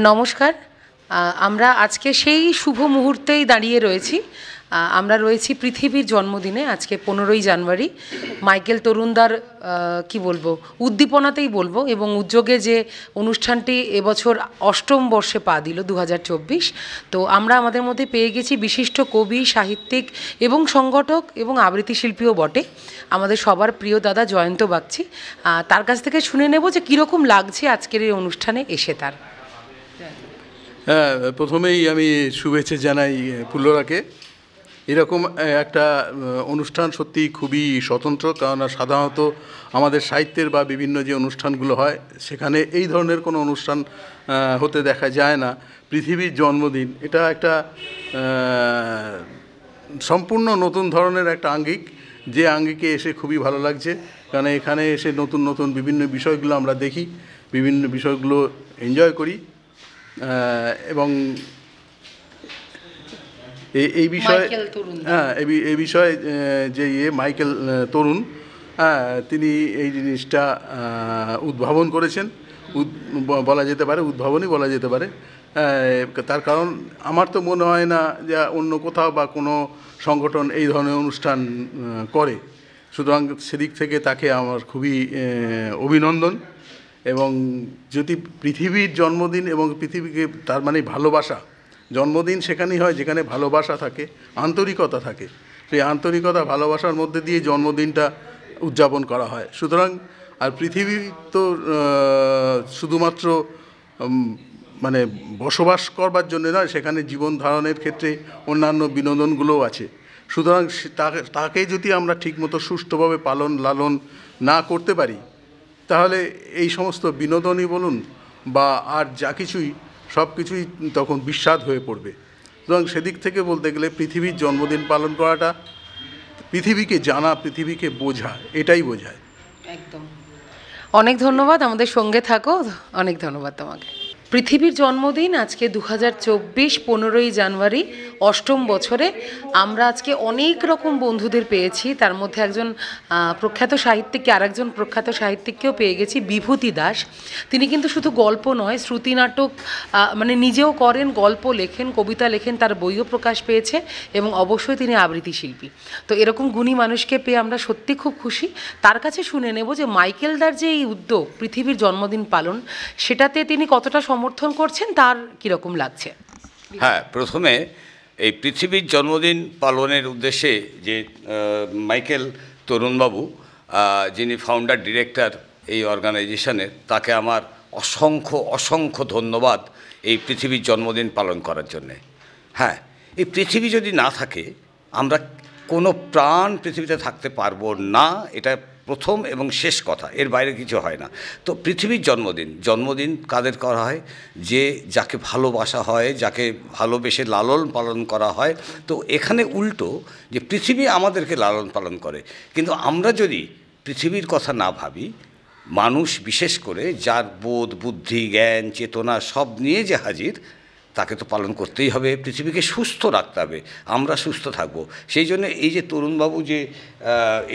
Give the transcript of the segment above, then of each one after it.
নমস্কার। আমরা আজকে সেই শুভ মুহূর্তেই দাঁড়িয়ে রয়েছি। আমরা রয়েছি পৃথিবীর জন্মদিনে, আজকে 15ই জানুয়ারি। মাইকেল তরুণদার কি বলবো, উদ্দীপনাতেই বলবো, এবং উদ্যোগে যে অনুষ্ঠানটি এবছর 8ম বর্ষে পা দিল 2024। তো আমরা আমাদের মধ্যে পেয়ে গেছি বিশিষ্ট কবি, সাহিত্যিক এবং সংগঠক এবং আবৃত্তি শিল্পীও বটে, আমাদের সবার প্রিয় দাদা জয়ন্ত বাগচি। তার কাছ থেকে শুনে নেব যে কীরকম লাগছে আজকের এই অনুষ্ঠানে এসে তার। হ্যাঁ, প্রথমেই আমি শুভেচ্ছা জানাই ফুল্লরাকে। এরকম একটা অনুষ্ঠান সত্যি খুবই স্বতন্ত্র, কারণ সাধারণত আমাদের সাহিত্যের বা বিভিন্ন যে অনুষ্ঠানগুলো হয় সেখানে এই ধরনের কোনো অনুষ্ঠান হতে দেখা যায় না। পৃথিবীর জন্মদিন, এটা একটা সম্পূর্ণ নতুন ধরনের একটা আঙ্গিক, যে আঙ্গিকে এসে খুবই ভালো লাগছে। কারণ এখানে এসে নতুন নতুন বিভিন্ন বিষয়গুলো আমরা দেখি, বিভিন্ন বিষয়গুলো এনজয় করি, এবং এই বিষয়ে এই বিষয়ে যে মাইকেল তরুণ, তিনি এই জিনিসটা উদ্ভাবন করেছেন, বলা যেতে পারে, উদ্ভাবনই বলা যেতে পারে। তার কারণ আমার তো মনে হয় না যে অন্য কোথাও বা কোনো সংগঠন এই ধরনের অনুষ্ঠান করে। সুতরাং সেদিক থেকে তাকে আমার খুবই অভিনন্দন। এবং যদি পৃথিবীর জন্মদিন এবং পৃথিবীকে, তার মানে ভালোবাসা, জন্মদিন সেখানেই হয় যেখানে ভালোবাসা থাকে, আন্তরিকতা থাকে। সেই আন্তরিকতা, ভালোবাসার মধ্যে দিয়ে জন্মদিনটা উদযাপন করা হয়। সুতরাং আর পৃথিবী তো শুধুমাত্র মানে বসবাস করবার জন্য নয়, সেখানে জীবন ধারণের ক্ষেত্রে অন্যান্য বিনোদনগুলোও আছে। সুতরাং তাকে যদি আমরা ঠিকমতো সুষ্ঠুভাবে পালন লালন না করতে পারি, তাহলে এই সমস্ত বিনোদনই বলুন বা আর যা কিছুই, সব কিছুই তখন বিস্বাদ হয়ে পড়বে। সুতরাং সেদিক থেকে বলতে গেলে পৃথিবীর জন্মদিন পালন করাটা পৃথিবীকে জানা, পৃথিবীকে বোঝা, এটাই বোঝায়। একদম। অনেক ধন্যবাদ, আমাদের সঙ্গে থাকো। অনেক ধন্যবাদ তোমাকে। পৃথিবীর জন্মদিন আজকে 2024, 15ই জানুয়ারি, 8ম বছরে। আমরা আজকে অনেক রকম বন্ধুদের পেয়েছি, তার মধ্যে একজন প্রখ্যাত সাহিত্যিককে, আর একজন প্রখ্যাত সাহিত্যিককেও পেয়ে গেছি, বিভূতি দাস। তিনি কিন্তু শুধু গল্প নয়, শ্রুতি নাটক মানে নিজেও করেন, গল্প লেখেন, কবিতা লেখেন, তার বইও প্রকাশ পেয়েছে, এবং অবশ্যই তিনি আবৃত্তি শিল্পী। তো এরকম গুণী মানুষকে পেয়ে আমরা সত্যি খুব খুশি। তার কাছে শুনে নেব যে মাইকেলদার যে এই উদ্যোগ পৃথিবীর জন্মদিন পালন, সেটাতে তিনি কতটা সমর্থন করছেন, তার কীরকম লাগছে। হ্যাঁ, প্রথমে এই পৃথিবীর জন্মদিন পালনের উদ্দেশ্যে যে মাইকেল তরুণবাবু, যিনি ফাউন্ডার ডিরেক্টর এই অর্গানাইজেশনের, তাকে আমার অসংখ্য অসংখ্য ধন্যবাদ এই পৃথিবীর জন্মদিন পালন করার জন্যে। হ্যাঁ, এই পৃথিবী যদি না থাকে, আমরা কোনো প্রাণ পৃথিবীতে থাকতে পারবো না, এটা প্রথম এবং শেষ কথা, এর বাইরে কিছু হয় না। তো পৃথিবীর জন্মদিন কাদের করা হয়? যে যাকে ভালোবাসা হয়, যাকে ভালোবেসে লালন পালন করা হয়। তো এখানে উল্টো, যে পৃথিবী আমাদেরকে লালন পালন করে, কিন্তু আমরা যদি পৃথিবীর কথা না ভাবি, মানুষ বিশেষ করে যার বোধ, বুদ্ধি, জ্ঞান, চেতনা সব নিয়ে যে হাজির, তাকে তো পালন করতেই হবে, পৃথিবীকে সুস্থ রাখতে হবে, আমরা সুস্থ থাকব। সেই জন্য এই যে তরুণবাবু যে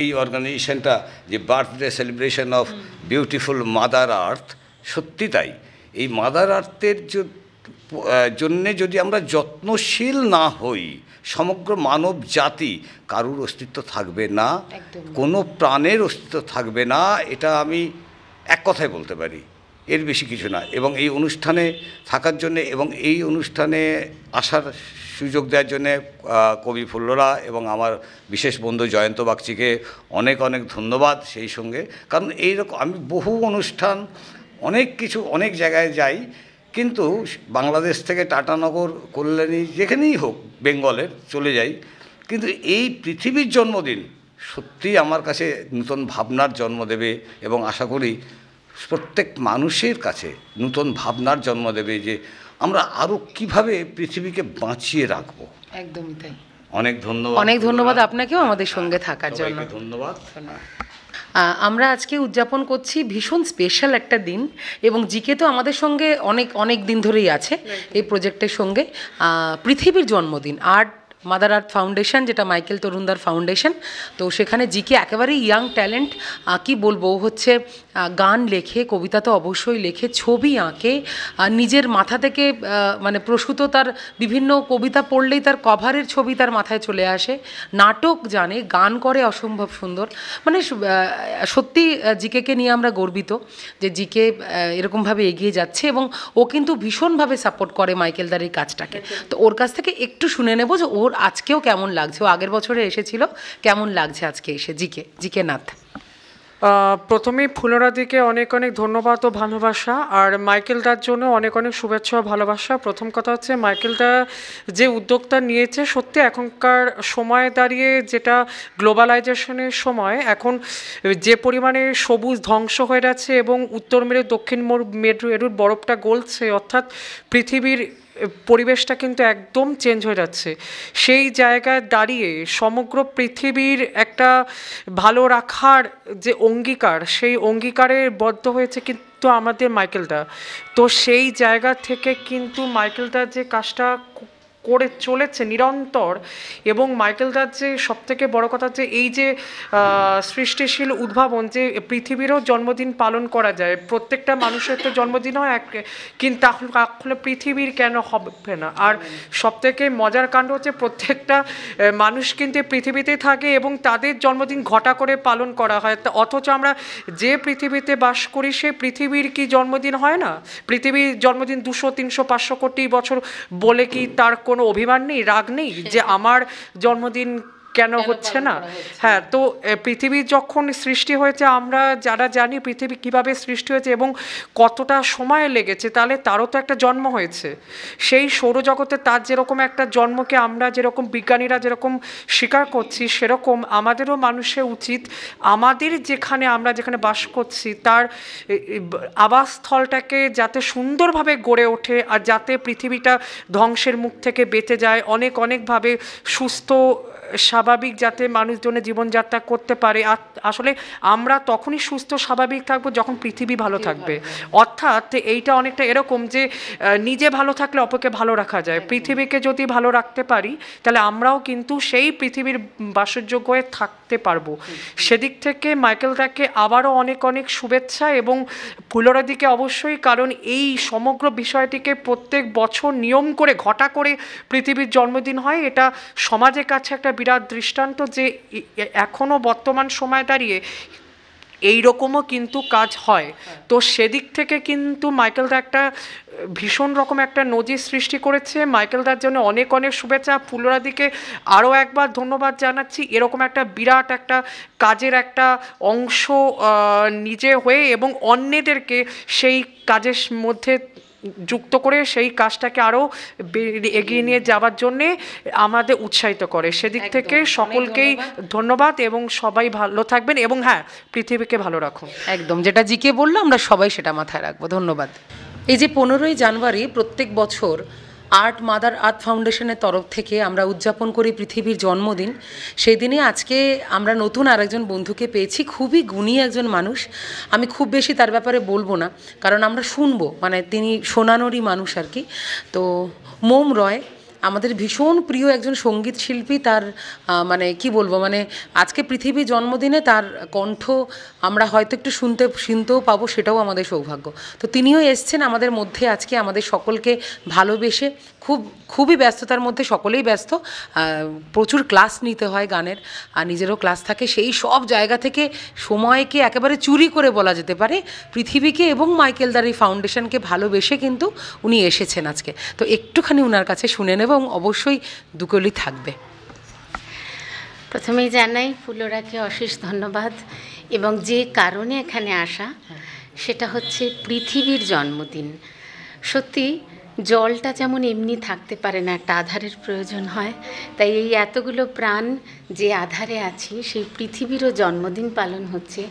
এই অর্গানাইজেশনটা, যে birthday celebration of beautiful mother earth, সত্যি তাই। এই মাদার আর্থের জন্যে যদি আমরা যত্নশীল না হই, সমগ্র মানব জাতি, কারুর অস্তিত্ব থাকবে না, কোনো প্রাণের অস্তিত্ব থাকবে না, এটা আমি এক কথায় বলতে পারি, এর বেশি কিছু না। এবং এই অনুষ্ঠানে থাকার জন্যে এবং এই অনুষ্ঠানে আসার সুযোগ দেওয়ার জন্যে কবি ফুল্লরা এবং আমার বিশেষ বন্ধু জয়ন্ত বাগচিকে অনেক অনেক ধন্যবাদ। সেই সঙ্গে, কারণ এইরকম আমি বহু অনুষ্ঠান, অনেক কিছু, অনেক জায়গায় যাই, কিন্তু বাংলাদেশ থেকে টাটানগর, কল্যাণী, যেখানেই হোক বেঙ্গলের চলে যাই, কিন্তু এই পৃথিবীর জন্মদিন সত্যিই আমার কাছে নূতন ভাবনার জন্ম দেবে, এবং আশা করি প্রত্যেক মানুষের কাছে নূতন ভাবনার জন্ম দেবে, যে আমরা আরও কীভাবে পৃথিবীকে বাঁচিয়ে রাখবো। একদমই তাই। অনেক ধন্যবাদ। অনেক ধন্যবাদ আপনাকেও আমাদের সঙ্গে থাকার জন্য। ধন্যবাদ। আমরা আজকে উদযাপন করছি ভীষণ স্পেশাল একটা দিন, এবং জিকে তো আমাদের সঙ্গে অনেক অনেক দিন ধরেই আছে এই প্রজেক্টের সঙ্গে। পৃথিবীর জন্মদিন 8 মাদার আর্থ ফাউন্ডেশন, যেটা মাইকেল তরুণদার ফাউন্ডেশন। তো সেখানে জিকে একেবারেই ইয়াং ট্যালেন্ট, কি বলবো, ও হচ্ছে গান লেখে, কবিতা তো অবশ্যই লেখে, ছবি আঁকে, নিজের মাথা থেকে মানে প্রসূত তার বিভিন্ন কবিতা পড়লেই তার কভারের ছবি তার মাথায় চলে আসে, নাটক জানে, গান করে অসম্ভব সুন্দর। মানে সত্যি জিকেকে নিয়ে আমরা গর্বিত যে জিকে এরকমভাবে এগিয়ে যাচ্ছে, এবং ও কিন্তু ভীষণভাবে সাপোর্ট করে মাইকেলদার এই কাজটাকে। তো ওর কাছ থেকে একটু শুনে নেব যে ওর আজকেও কেমন লাগছে, ও আগের বছরে এসেছিল, কেমন লাগছে আজকে এসে জিকে নাথ। প্রথমেই ফুলরাদিকে অনেক অনেক ধন্যবাদ ও ভালোবাসা, আর মাইকেলদার জন্য অনেক অনেক শুভেচ্ছা ও ভালোবাসা। প্রথম কথা হচ্ছে মাইকেলদা যে উদ্যোগটা নিয়েছে, সত্যি এখনকার সময়ে দাঁড়িয়ে, যেটা গ্লোবালাইজেশনের সময়, এখন যে পরিমাণে সবুজ ধ্বংস হয়ে যাচ্ছে এবং উত্তর মেরু দক্ষিণ মেরুর বরফটা গলছে, অর্থাৎ পৃথিবীর পরিবেশটা কিন্তু একদম চেঞ্জ হয়ে যাচ্ছে। সেই জায়গায় দাঁড়িয়ে সমগ্র পৃথিবীর একটা ভালো রাখার যে অঙ্গীকার, সেই অঙ্গীকারে বদ্ধ হয়েছে কিন্তু আমাদের মাইকেলদা। তো সেই জায়গা থেকে কিন্তু মাইকেলদা যে কাজটা করে চলেছে নিরন্তর, এবং মাইকেলদার যে সবথেকে বড় কথা যে এই যে সৃষ্টিশীল উদ্ভাবন, যে পৃথিবীরও জন্মদিন পালন করা যায়, প্রত্যেকটা মানুষের তো জন্মদিন হয় কিন্তু তাহলে পৃথিবীর কেন হবে না? আর সবথেকে মজার কাণ্ড হচ্ছে প্রত্যেকটা মানুষ কিন্তু পৃথিবীতে থাকে এবং তাদের জন্মদিন ঘটা করে পালন করা হয়, অথচ আমরা যে পৃথিবীতে বাস করি সেই পৃথিবীর কি জন্মদিন হয় না? পৃথিবীর জন্মদিন 200, 300, 500 কোটি বছর বলে কি তার কোনো অভিমান নেই, রাগ নেই যে আমার জন্মদিন কেন হচ্ছে না? হ্যাঁ, তো পৃথিবী যখন সৃষ্টি হয়েছে, আমরা যারা জানি পৃথিবী কিভাবে সৃষ্টি হয়েছে এবং কতটা সময় লেগেছে, তাহলে তারও তো একটা জন্ম হয়েছে। সেই সৌরজগতে তার যেরকম একটা জন্মকে আমরা যেরকম বিজ্ঞানীরা যেরকম স্বীকার করছি, সেরকম আমাদেরও মানুষের উচিত আমাদের আমরা যেখানে বাস করছি তার আবাসস্থলটাকে যাতে সুন্দরভাবে গড়ে ওঠে, আর যাতে পৃথিবীটা ধ্বংসের মুখ থেকে বেঁচে যায়, অনেকভাবে সুস্থ স্বাভাবিক যাতে মানুষজনের জীবনযাত্রা করতে পারে। আর আসলে আমরা তখনই সুস্থ স্বাভাবিক থাকবো যখন পৃথিবী ভালো থাকবে। অর্থাৎ এইটা অনেকটা এরকম যে নিজে ভালো থাকলে অপরকে ভালো রাখা যায়। পৃথিবীকে যদি ভালো রাখতে পারি তাহলে আমরাও কিন্তু সেই পৃথিবীর বাসযোগ্য হয়ে থাকতে পারবো। সেদিক থেকে মাইকেলদাকে আবারও অনেক শুভেচ্ছা, এবং ফুলরাদিকে অবশ্যই, কারণ এই সমগ্র বিষয়টিকে প্রত্যেক বছর নিয়ম করে ঘটা করে পৃথিবীর জন্মদিন হয়, এটা সমাজের কাছে একটা বিরাট দৃষ্টান্ত যে এখনও বর্তমান সময় দাঁড়িয়ে এইরকমও কিন্তু কাজ হয়। তো সেদিক থেকে কিন্তু মাইকেলদা একটা ভীষণ রকম একটা নজির সৃষ্টি করেছে। মাইকেলদার জন্য অনেক শুভেচ্ছা। ফুলরাদিকে আরও একবার ধন্যবাদ জানাচ্ছি, এরকম একটা বিরাট একটা কাজের একটা অংশ নিজে হয়ে এবং অন্যদেরকে সেই কাজের মধ্যে যুক্ত করে সেই কাজটাকে আরও এগিয়ে নিয়ে যাওয়ার জন্যে আমাদের উৎসাহিত করে। সেদিক থেকে সকলকেই ধন্যবাদ, এবং সবাই ভালো থাকবেন, এবং হ্যাঁ, পৃথিবীকে ভালো রাখুন। একদম, যেটা জিকে বললো আমরা সবাই সেটা মাথায় রাখবো। ধন্যবাদ। এই যে 15ই জানুয়ারি প্রত্যেক বছর মাদার আর্থ ফাউন্ডেশনের তরফ থেকে আমরা উদযাপন করি পৃথিবীর জন্মদিন, সেই দিনে আজকে আমরা নতুন আরেকজন বন্ধুকে পেয়েছি, খুবই গুণী একজন মানুষ। আমি খুব বেশি তার ব্যাপারে বলবো না, কারণ আমরা শুনবো, মানে তিনি শোনানোরই মানুষ আর কি। তো মোম রয় আমাদের ভীষণ প্রিয় একজন সঙ্গীত শিল্পী। তার মানে কি বলবো, মানে আজকে পৃথিবীর জন্মদিনে তার কণ্ঠ আমরা হয়তো একটু শুনতেও পাবো, সেটাও আমাদের সৌভাগ্য। তো তিনিও এসছেন আমাদের মধ্যে আজকে, আমাদের সকলকে ভালোবেসে। খুবই ব্যস্ততার মধ্যে সকলেই ব্যস্ত, প্রচুর ক্লাস নিতে হয় গানের, আর নিজেরও ক্লাস থাকে। সেই সব জায়গা থেকে সময়কে একেবারে চুরি করে বলা যেতে পারে পৃথিবীকে এবং মাইকেলদার এই ফাউন্ডেশনকে ভালোবেসে কিন্তু উনি এসেছেন আজকে। তো একটুখানি ওনার কাছে শুনে নেব, এবং অবশ্যই দুকলি থাকবে। প্রথমেই জানাই ফুলরাকে অশেষ ধন্যবাদ, এবং যে কারণে এখানে আসা সেটা হচ্ছে পৃথিবীর জন্মদিন। সত্যি জলটা যেমন এমনি থাকতে পারে না, একটা আধারের প্রয়োজন হয়, তাই এই এতগুলো প্রাণ যে আধারে আছি সেই পৃথিবীরও জন্মদিন পালন হচ্ছে।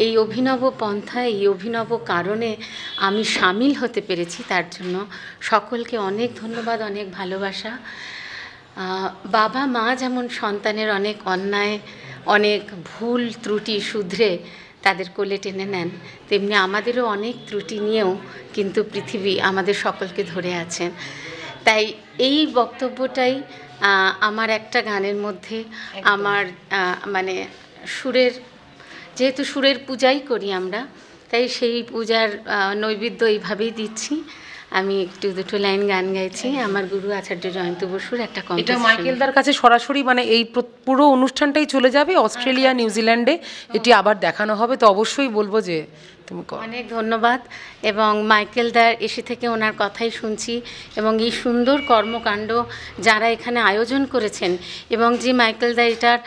এই অভিনব পন্থা, এই অভিনব কারণে আমি সামিল হতে পেরেছি, তার জন্য সকলকে অনেক ধন্যবাদ, অনেক ভালোবাসা। বাবা মা যেমন সন্তানের অনেক অন্যায়, অনেক ভুল ত্রুটি শুধরে তাদের কোলে টেনে নেন, তেমনি আমাদেরও অনেক ত্রুটি নিয়েও কিন্তু পৃথিবী আমাদের সকলকে ধরে আছেন। তাই এই বক্তব্যটাই আমার একটা গানের মধ্যে আমার মানে সুরের, যেহেতু সুরের পূজাই করি আমরা, তাই সেই পূজার নৈবেদ্য এইভাবেই দিচ্ছি। আমি একটু দুটো লাইন গান গাইছি আমার গুরু আচার্য জয়ন্ত বসুর একটা এটা কম্পোজিশন। মাইকেলদার কাছে সরাসরি মানে এই পুরো অনুষ্ঠানটাই চলে যাবে অস্ট্রেলিয়া নিউজিল্যান্ডে, এটি আবার দেখানো হবে। তো অবশ্যই বলবো যে তুমি অনেক ধন্যবাদ। এবং মাইকেলদার এসে থেকে ওনার কথাই শুনছি, এবং এই সুন্দর কর্মকাণ্ড যারা এখানে আয়োজন করেছেন, এবং যে মাইকেলদা এটার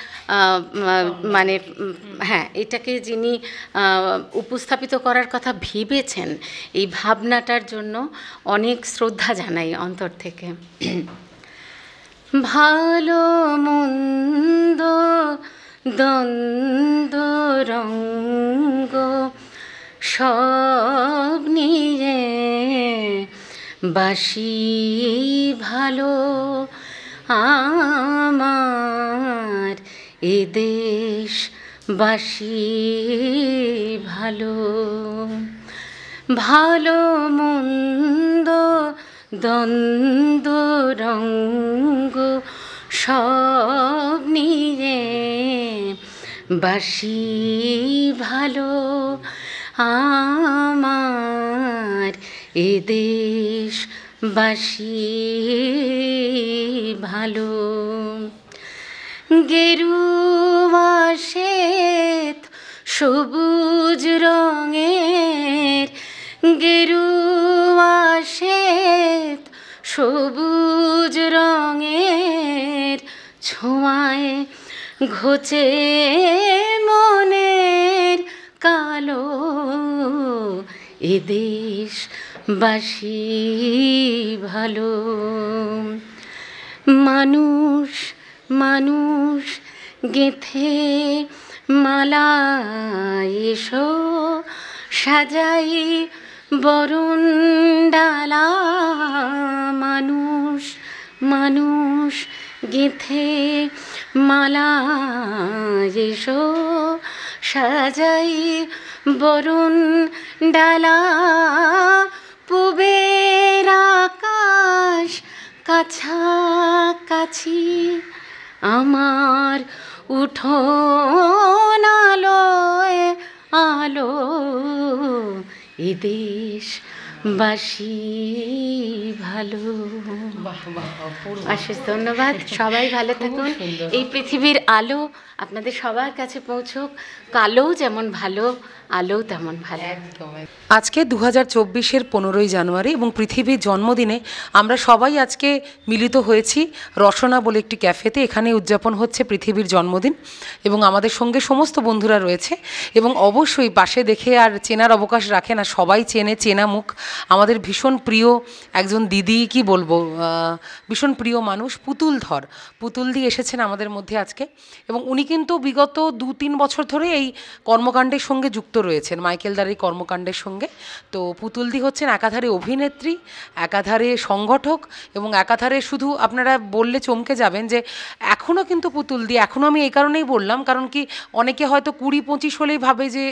মানে হ্যাঁ, এটাকে যিনি উপস্থাপিত করার কথা ভেবেছেন, এই ভাবনাটার জন্য অনেক শ্রদ্ধা জানাই অন্তর থেকে। ভালো মন্দ দ্বন্দ্ব রঙ্গ সব নিয়ে বাসি ভালো আমার এ দেশ বাসি ভালো। ভালো মন্দ দ্বন্দ্ব রঙ্গ সব নিয়ে বাসি ভালো আমার এ দেশ বাসি ভালো। গেরুয়া শ্বেত সবুজ রঙের, গেরুয়া শ্বেত সবুজ রঙের ছোঁয়ায় ঘোচে মনের কালো এ দেশ বাসি ভালো। মানুষ মানুষ গেঁথে মালা এসো সাজাই বরণ ডালা। মানুষ মানুষ গেঁথে মালা এসো সাজাই বরণ ডালা। পুবের আকাশ কাছাকাছি আমার উঠোন আলোয় আলো এ দেশ বাসি ভালো। অশেষ ধন্যবাদ। সবাই ভালো থাকুন। এই পৃথিবীর আলো আপনাদের সবার কাছে পৌঁছুক। কালো যেমন ভালো, আলো তেমন ভালো। আজকে 2024-এর 15ই জানুয়ারি এবং পৃথিবীর জন্মদিনে আমরা সবাই আজকে মিলিত হয়েছি রসনা বলে একটি ক্যাফেতে। এখানে উদযাপন হচ্ছে পৃথিবীর জন্মদিন এবং আমাদের সঙ্গে সমস্ত বন্ধুরা রয়েছে। এবং অবশ্যই পাশে দেখে আর চেনার অবকাশ রাখে না, সবাই চেনা মুখ। আমাদের ভীষণ প্রিয় একজন দিদি, কি বলবো, ভীষণ প্রিয় মানুষ পুতুলদি এসেছেন আমাদের মধ্যে আজকে। এবং উনি কিন্তু বিগত 2-3 বছর ধরে এই কর্মকাণ্ডের সঙ্গে যুক্ত রয়েছেন, মাইকেলদার এই কর্মকাণ্ডের সঙ্গে। তো পুতুলদি হচ্ছেন একাধারে অভিনেত্রী, একাধারে সংগঠক, এবং একাধারে শুধু আপনারা বললে চমকে যাবেন যে এখনও কিন্তু পুতুলদি, এখনও আমি এই কারণেই বললাম কারণ কি অনেকে হয়তো 20-25 হলেই ভাবে যে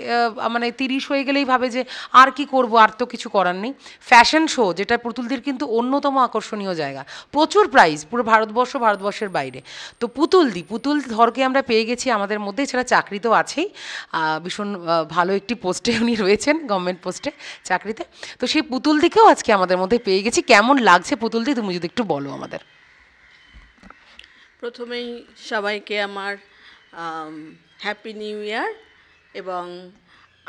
মানে 30 হয়ে গেলেই ভাবে যে আর কি করব, আর তো কিছু করার নেই। ফ্যাশন শো যেটা পুতুলদির কিন্তু অন্যতম আকর্ষণীয় জায়গা, প্রচুর প্রাইজ পুরো ভারতবর্ষের বাইরে। তো পুতুল ধরকে আমরা পেয়ে গেছি আমাদের মধ্যে, এছাড়া চাকরিতেও আছেই, ভীষণ ভালো একটি পোস্টে উনি রয়েছেন, গভর্নমেন্ট পোস্টে চাকরিতে। তো সেই পুতুলদিকেও আজকে আমাদের মধ্যে পেয়ে গেছি। কেমন লাগছে পুতুলদি, তুমি যদি একটু বলো আমাদের। প্রথমেই সবাইকে আমার হ্যাপি নিউ ইয়ার। এবং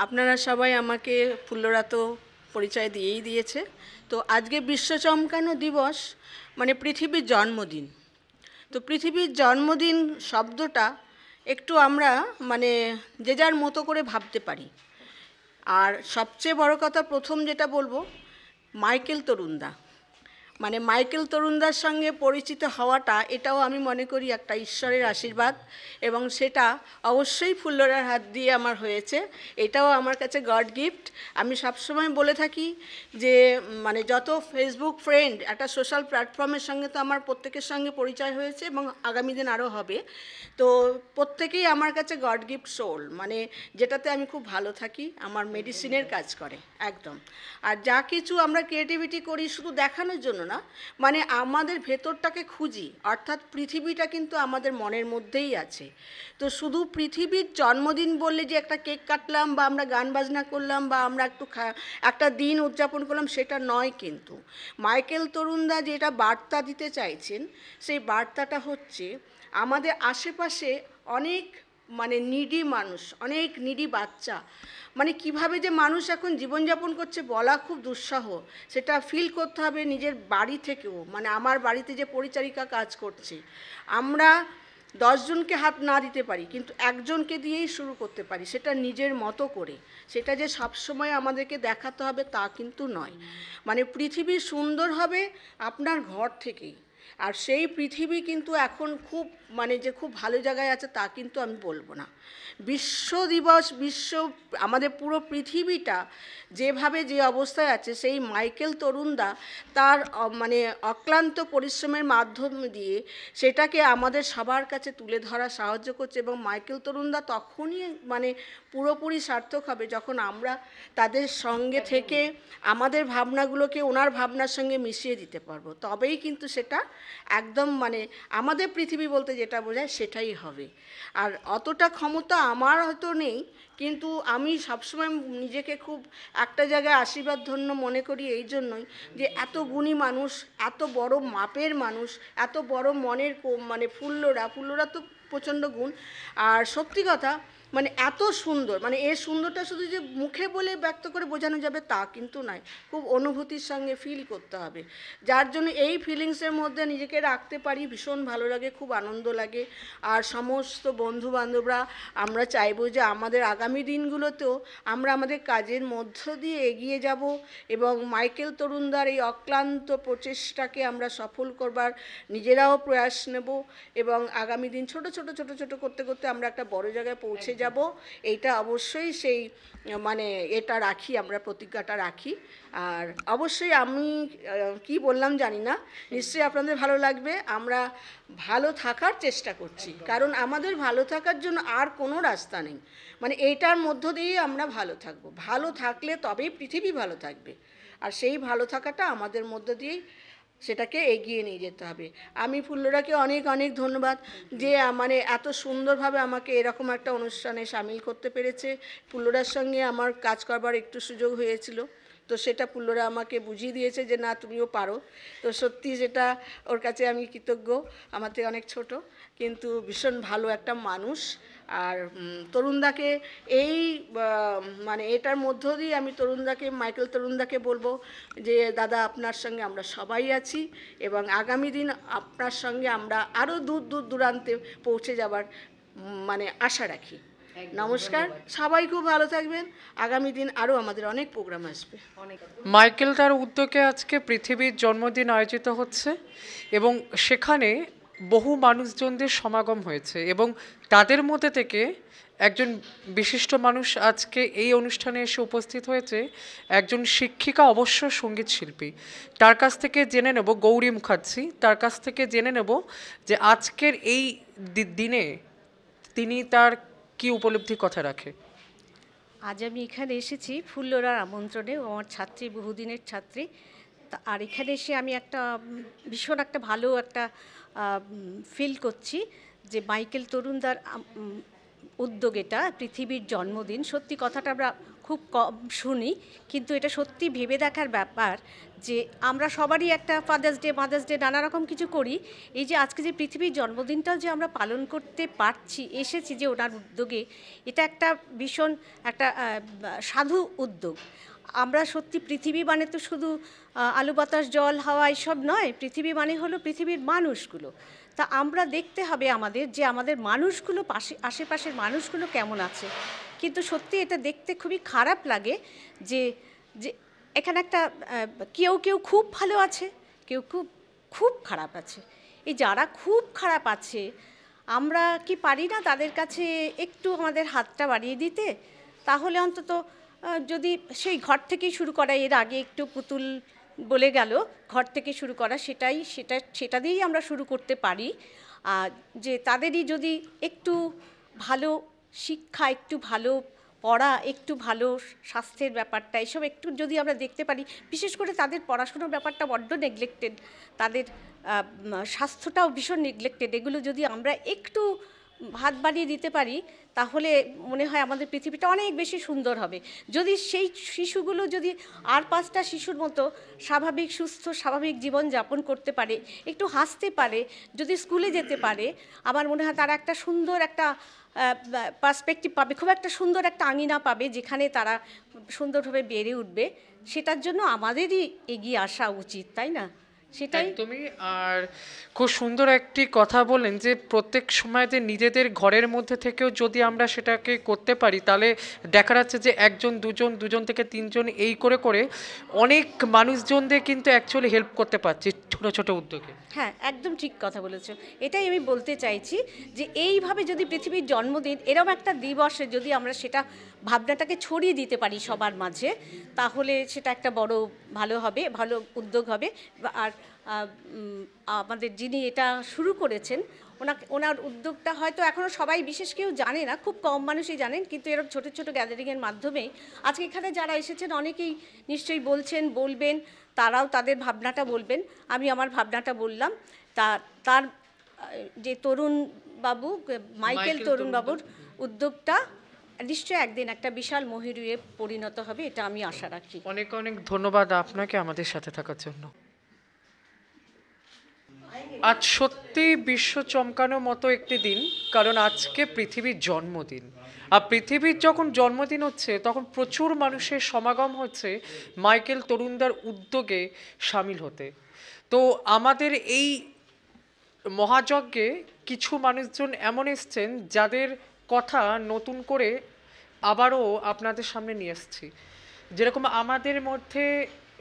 আপনারা সবাই আমাকে ফুল্লরা তো পরিচয় দিয়েই দিয়েছে। তো আজকে বিশ্ব চমকানো দিবস মানে পৃথিবীর জন্মদিন। তো পৃথিবীর জন্মদিন শব্দটা একটু আমরা মানে যে যার মতো করে ভাবতে পারি। আর সবচেয়ে বড় কথা, প্রথম যেটা বলবো, মাইকেল তরুণদা, মানে মাইকেল তরুণদার সঙ্গে পরিচিত হওয়াটা, এটাও আমি মনে করি একটা ঈশ্বরের আশীর্বাদ, এবং সেটা অবশ্যই ফুল্লরার হাত দিয়ে আমার হয়েছে। এটাও আমার কাছে গড গিফট। আমি সবসময় বলে থাকি যে মানে যত ফেসবুক ফ্রেন্ড, একটা সোশ্যাল প্ল্যাটফর্মের সঙ্গে তো আমার প্রত্যেকের সঙ্গে পরিচয় হয়েছে এবং আগামী দিন আরও হবে। তো প্রত্যেকেই আমার কাছে গড গিফট সোল, মানে যেটাতে আমি খুব ভালো থাকি, আমার মেডিসিনের কাজ করে একদম। আর যা কিছু আমরা ক্রিয়েটিভিটি করি শুধু দেখানোর জন্য না, মানে আমাদের ভেতরটাকে খুঁজি, অর্থাৎ পৃথিবীটা কিন্তু আমাদের মনের মধ্যেই আছে। তো শুধু পৃথিবীর জন্মদিন বললে যে একটা কেক কাটলাম বা আমরা গান বাজনা করলাম বা আমরা একটু একটা দিন উদযাপন করলাম সেটা নয়। কিন্তু মাইকেল তরুণদা যেটা বার্তা দিতে চাইছেন সেই বার্তাটা হচ্ছে আমাদের আশেপাশে অনেক মানে নিডি মানুষ, অনেক নিডি বাচ্চা, মানে কিভাবে যে মানুষ এখন জীবনযাপন করছে বলা খুব দুঃসহ। সেটা ফিল করতে হবে নিজের বাড়ি থেকেও। মানে আমার বাড়িতে যে পরিচারিকা কাজ করছে, আমরা 10 জনকে হাত না দিতে পারি কিন্তু একজনকে দিয়েই শুরু করতে পারি, সেটা নিজের মতো করে। সেটা যে সবসময় আমাদেরকে দেখাতে হবে তা কিন্তু নয়। মানে পৃথিবী সুন্দর হবে আপনার ঘর থেকেই। আর সেই পৃথিবী কিন্তু এখন খুব মানে যে খুব ভালো জায়গায় আছে তা কিন্তু আমি বলবো না। বিশ্ব দিবস, আমাদের পুরো পৃথিবীটা যেভাবে যে অবস্থায় আছে, সেই মাইকেল তরুণদা তার মানে অক্লান্ত পরিশ্রমের মাধ্যম দিয়ে সেটাকে আমাদের সবার কাছে তুলে ধরা সাহায্য করছে। এবং মাইকেল তরুণদা তখনই মানে পুরোপুরি সার্থক হবে যখন আমরা তাদের সঙ্গে থেকে আমাদের ভাবনাগুলোকে ওনার ভাবনার সঙ্গে মিশিয়ে দিতে পারবো। তবেই কিন্তু সেটা একদম মানে আমাদের পৃথিবী বলতে যেটা বোঝায় সেটাই হবে। আর অতটা ক্ষমতা আমার হয়তো নেই, কিন্তু আমি সবসময় নিজেকে খুব একটা জায়গায় আশীর্বাদ ধন্য মনে করি এই জন্যই যে এত গুণী মানুষ, এত বড় মাপের মানুষ, এত বড় মনের মানে ফুল্লরা তো প্রচণ্ড গুণ। আর সত্যি কথা মানে এত সুন্দর, মানে এর সুন্দরটা শুধু যে মুখে বলে ব্যক্ত করে বোঝানো যাবে তা কিন্তু নয়, খুব অনুভূতির সঙ্গে ফিল করতে হবে। যার জন্য এই ফিলিংসের মধ্যে নিজেকে রাখতে পারি ভীষণ ভালো লাগে, খুব আনন্দ লাগে। আর সমস্ত বন্ধুবান্ধবরা আমরা চাইবো যে আমাদের আগামী দিনগুলোতেও আমরা আমাদের কাজের মধ্য দিয়ে এগিয়ে যাব এবং মাইকেল তরুণদার এই অক্লান্ত প্রচেষ্টাকে আমরা সফল করবার নিজেরাও প্রয়াস নেব এবং আগামী দিন ছোট ছোট করতে করতে আমরা একটা বড় জায়গায় পৌঁছে যাব। এইটা অবশ্যই সেই মানে এটা রাখি, আমরা প্রতিজ্ঞাটা রাখি। আর অবশ্যই আমি কি বললাম জানি না, নিশ্চয়ই আপনাদের ভালো লাগবে। আমরা ভালো থাকার চেষ্টা করছি, কারণ আমাদের ভালো থাকার জন্য আর কোনো রাস্তা নেই। মানে এইটার মধ্য দিয়েই আমরা ভালো থাকবো। ভালো থাকলে তবেই পৃথিবী ভালো থাকবে, আর সেই ভালো থাকাটা আমাদের মধ্য দিয়েই সেটাকে এগিয়ে নিয়ে যেতে হবে। আমি ফুল্লরাকে অনেক অনেক ধন্যবাদ যে মানে এত সুন্দরভাবে আমাকে এরকম একটা অনুষ্ঠানে সামিল করতে পেরেছে। ফুল্লরার সঙ্গে আমার কাজ করবার একটু সুযোগ হয়েছিল, তো সেটা ফুল্লরা আমাকে বুঝিয়ে দিয়েছে যে না তুমিও পারো। তো সত্যি সেটা ওর কাছে আমি কৃতজ্ঞ। আমার থেকে অনেক ছোট কিন্তু ভীষণ ভালো একটা মানুষ। আর তরুণদাকে এই মানে এটার মধ্য দিয়ে আমি মাইকেল তরুণদাকে বলবো যে দাদা আপনার সঙ্গে আমরা সবাই আছি এবং আগামী দিন আপনার সঙ্গে আমরা আরও দূরান্তে পৌঁছে যাবার মানে আশা রাখি। নমস্কার, সবাই খুব ভালো থাকবেন। আগামী দিন আরও আমাদের অনেক প্রোগ্রাম আসবে। মাইকেল তার উদ্যোগে আজকে পৃথিবীর জন্মদিন আয়োজিত হচ্ছে এবং সেখানে বহু মানুষজনদের সমাগম হয়েছে এবং তাদের মধ্যে থেকে একজন বিশিষ্ট মানুষ আজকে এই অনুষ্ঠানে এসে উপস্থিত হয়েছে, একজন শিক্ষিকা, অবশ্য সঙ্গীত শিল্পী। তার কাছ থেকে জেনে নেব, গৌরী মুখার্জি, তার কাছ থেকে জেনে নেব যে আজকের এই দিনে তিনি তার কি উপলব্ধির কথা রাখে। আজ আমি এখানে এসেছি ফুল্লরার আমন্ত্রণে, আমার ছাত্রী, বহুদিনের ছাত্রী। আর এখানে এসে আমি একটা ভীষণ একটা ভালো একটা ফিল করছি যে মাইকেল তরুণদার উদ্যোগ, এটা পৃথিবীর জন্মদিন। সত্যি কথাটা আমরা খুব কম শুনি, কিন্তু এটা সত্যি ভেবে দেখার ব্যাপার যে আমরা সবারই একটা ফাদার্স ডে নানা রকম কিছু করি। এই যে আজকে যে পৃথিবীর জন্মদিনটাও যে আমরা পালন করতে পারছি, এসেছি যে ওনার উদ্যোগে, এটা একটা ভীষণ একটা সাধু উদ্যোগ। আমরা সত্যি পৃথিবী মানে তো শুধু আলো বাতাস জল হাওয়া এসব নয়, পৃথিবী মানে হলো পৃথিবীর মানুষগুলো। তা আমরা দেখতে হবে আমাদের যে আমাদের মানুষগুলো আশেপাশের মানুষগুলো কেমন আছে। কিন্তু সত্যি এটা দেখতে খুবই খারাপ লাগে যে যে এখানে একটা কেউ খুব ভালো আছে, কেউ খুব খারাপ আছে। এই যারা খুব খারাপ আছে আমরা কি পারি না তাদের কাছে একটু আমাদের হাতটা বাড়িয়ে দিতে? তাহলে অন্তত যদি সেই ঘর থেকেই শুরু করা, এর আগে একটু পুতুল বলে গেল, ঘর থেকে শুরু করা, সেটা দিয়েই আমরা শুরু করতে পারি। যে তাদেরই যদি একটু ভালো শিক্ষা, একটু ভালো পড়া একটু ভালো, স্বাস্থ্যের ব্যাপারটা এসব একটু যদি আমরা দেখতে পারি, বিশেষ করে তাদের পড়াশোনার ব্যাপারটা বড্ড নেগলেক্টেড, তাদের স্বাস্থ্যটাও ভীষণ নেগলেক্টেড, এগুলো যদি আমরা একটু হাত বাড়িয়ে দিতে পারি তাহলে মনে হয় আমাদের পৃথিবীটা অনেক বেশি সুন্দর হবে। যদি সেই শিশুগুলো যদি আর 5টা শিশুর মতো স্বাভাবিক সুস্থ স্বাভাবিক জীবন যাপন করতে পারে, একটু হাসতে পারে, যদি স্কুলে যেতে পারে, আমার মনে হয় তারা একটা সুন্দর একটা পার্সপেক্টিভ পাবে, খুব একটা সুন্দর একটা আঙিনা পাবে যেখানে তারা সুন্দরভাবে বেড়ে উঠবে। সেটার জন্য আমাদেরই এগিয়ে আসা উচিত, তাই না? সেটাই একদমই। আর খুব সুন্দর একটি কথা বললেন যে প্রত্যেক সময় যে নিজেদের ঘরের মধ্যে থেকেও যদি আমরা সেটাকে করতে পারি, তাহলে দেখা যাচ্ছে যে একজন দুজন থেকে 3জন এই করে করে অনেক মানুষজনদের কিন্তু অ্যাকচুয়ালি হেল্প করতে পারছি ছোট ছোট উদ্যোগে। হ্যাঁ, একদম ঠিক কথা বলেছো। এটাই আমি বলতে চাইছি যে এইভাবে যদি পৃথিবীর জন্মদিন এরকম একটা দিবসে যদি আমরা সেটা ভাবনাটাকে ছড়িয়ে দিতে পারি সবার মাঝে, তাহলে সেটা একটা বড় ভালো হবে, ভালো উদ্যোগ হবে। আর আমাদের যিনি এটা শুরু করেছেন ওনার উদ্যোগটা হয়তো এখনও সবাই বিশেষ কেউ জানে না, খুব কম মানুষই জানেন, কিন্তু এরকম ছোটো ছোটো গ্যাদারিংয়ের মাধ্যমেই আজকে এখানে যারা এসেছেন অনেকেই নিশ্চয়ই বলবেন, তারাও তাদের ভাবনাটা বলবেন। আমি আমার ভাবনাটা বললাম, তার যে তরুণ বাবু মাইকেল তরুণ বাবুর উদ্যোগটা নিশ্চয়ই একদিন একটা বিশাল মহিরুহে পরিণত হবে, এটা আমি আশা রাখি। অনেক অনেক ধন্যবাদ আপনাকে আমাদের সাথে থাকার জন্য। আজ সত্যি বিশ্ব চমকানোর মতো একটি দিন, কারণ আজকে পৃথিবীর জন্মদিন। আর পৃথিবীর যখন জন্মদিন হচ্ছে তখন প্রচুর মানুষের সমাগম হচ্ছে মাইকেল তরুণদার উদ্যোগে সামিল হতে। তো আমাদের এই মহাযজ্ঞে কিছু মানুষজন এমন এসছেন যাদের কথা নতুন করে আবারও আপনাদের সামনে নিয়ে এসেছি। যেরকম আমাদের মধ্যে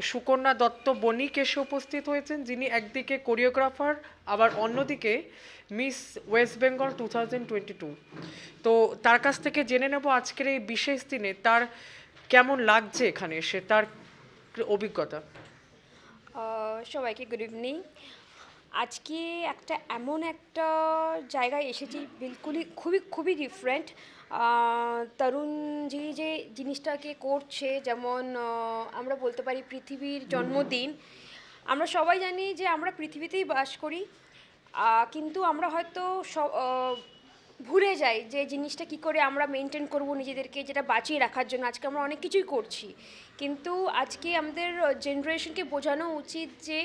সুকন্যা দত্ত বণিক এসে উপস্থিত হয়েছেন, যিনি একদিকে কোরিওগ্রাফার আবার অন্যদিকে মিস ওয়েস্ট বেঙ্গল 2022। তো তার কাছ থেকে জেনে নেব আজকের এই বিশেষ দিনে তার কেমন লাগছে এখানে এসে, তার অভিজ্ঞতা। সবাইকে গুড ইভিনিং। আজকে এমন একটা জায়গায় এসেছি বিলকুলই খুবই ডিফারেন্ট। তরুণজি যে জিনিসটাকে করছে, যেমন আমরা বলতে পারি পৃথিবীর জন্মদিন। আমরা সবাই জানি যে আমরা পৃথিবীতেই বাস করি, কিন্তু আমরা হয়তো ভুলে যাই যে জিনিসটা কী করে আমরা মেনটেন করব নিজেদেরকে, যেটা বাঁচিয়ে রাখার জন্য আজকে আমরা অনেক কিছুই করছি। কিন্তু আজকে আমাদের জেনারেশনকে বোঝানো উচিত যে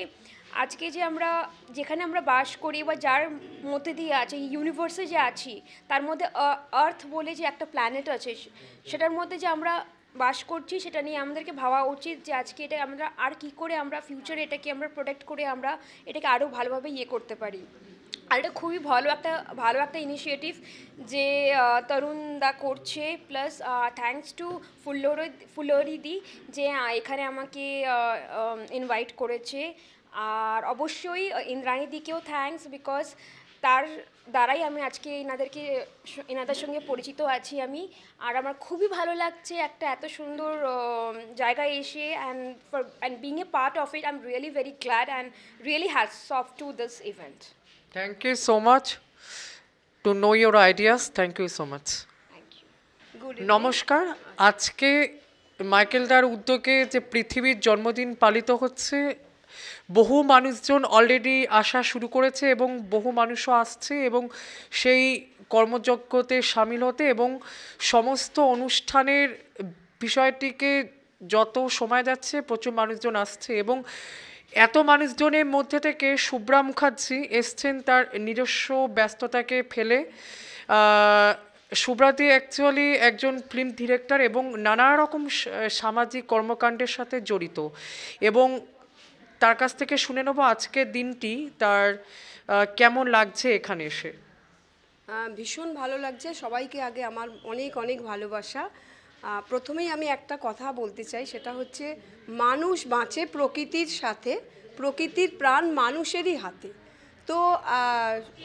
আজকে যে আমরা যেখানে আমরা বাস করি বা যার মধ্যে দিয়ে আছে, ইউনিভার্সে যে আছি, তার মধ্যে আর্থ বলে যে একটা প্ল্যানেট আছে, সেটার মধ্যে যে আমরা বাস করছি সেটা নিয়ে আমাদেরকে ভাবা উচিত যে আজকে এটা আমরা আর কী করে আমরা ফিউচারে এটাকে আমরা প্রোটেক্ট করে আমরা এটাকে আরও ভালোভাবে করতে পারি। আর এটা খুবই ভালো একটা ইনিশিয়েটিভ যে তরুণদা করছে। প্লাস থ্যাঙ্কস টু ফুল্লরিদি যে এখানে আমাকে ইনভাইট করেছে। আর অবশ্যই ইন্দ্রাণীদিকেও থ্যাঙ্কস, বিকজ তার দ্বারাই আমি আজকে এনাদের সঙ্গে পরিচিত আছি আমি। আর আমার খুবই ভালো লাগছে এত সুন্দর জায়গায় এসে, and being a part of it. I am really very glad and really hats off to this event. Thank you so much to know your ideas. Thank you so much. Thank you. Good evening. নমস্কার। আজকে মাইকেলদার উদ্যোগে যে পৃথিবীর জন্মদিন পালিত হচ্ছে, বহু মানুষজন অলরেডি আসা শুরু করেছে এবং বহু মানুষও আসছে এবং সেই কর্মযজ্ঞতে সামিল হতে, এবং সমস্ত অনুষ্ঠানের বিষয়টিকে যত সময় যাচ্ছে প্রচুর মানুষজন আসছে। এবং এত মানুষজনের মধ্যে থেকে শুভ্রা মুখার্জি এসছেন তার নিজস্ব ব্যস্ততাকে ফেলে। শুভ্রাদি অ্যাকচুয়ালি একজন ফিল্ম ডিরেক্টর এবং নানা রকম সামাজিক কর্মকাণ্ডের সাথে জড়িত, এবং তার কাছ থেকে শুনে নেব আজকের দিনটি তার কেমন লাগছে এখানে এসে। ভীষণ ভালো লাগছে। সবাইকে আগে আমার অনেক অনেক ভালোবাসা। প্রথমেই আমি একটা কথা বলতে চাই, সেটা হচ্ছে মানুষ বাঁচে প্রকৃতির সাথে, প্রকৃতির প্রাণ মানুষেরই হাতে। তো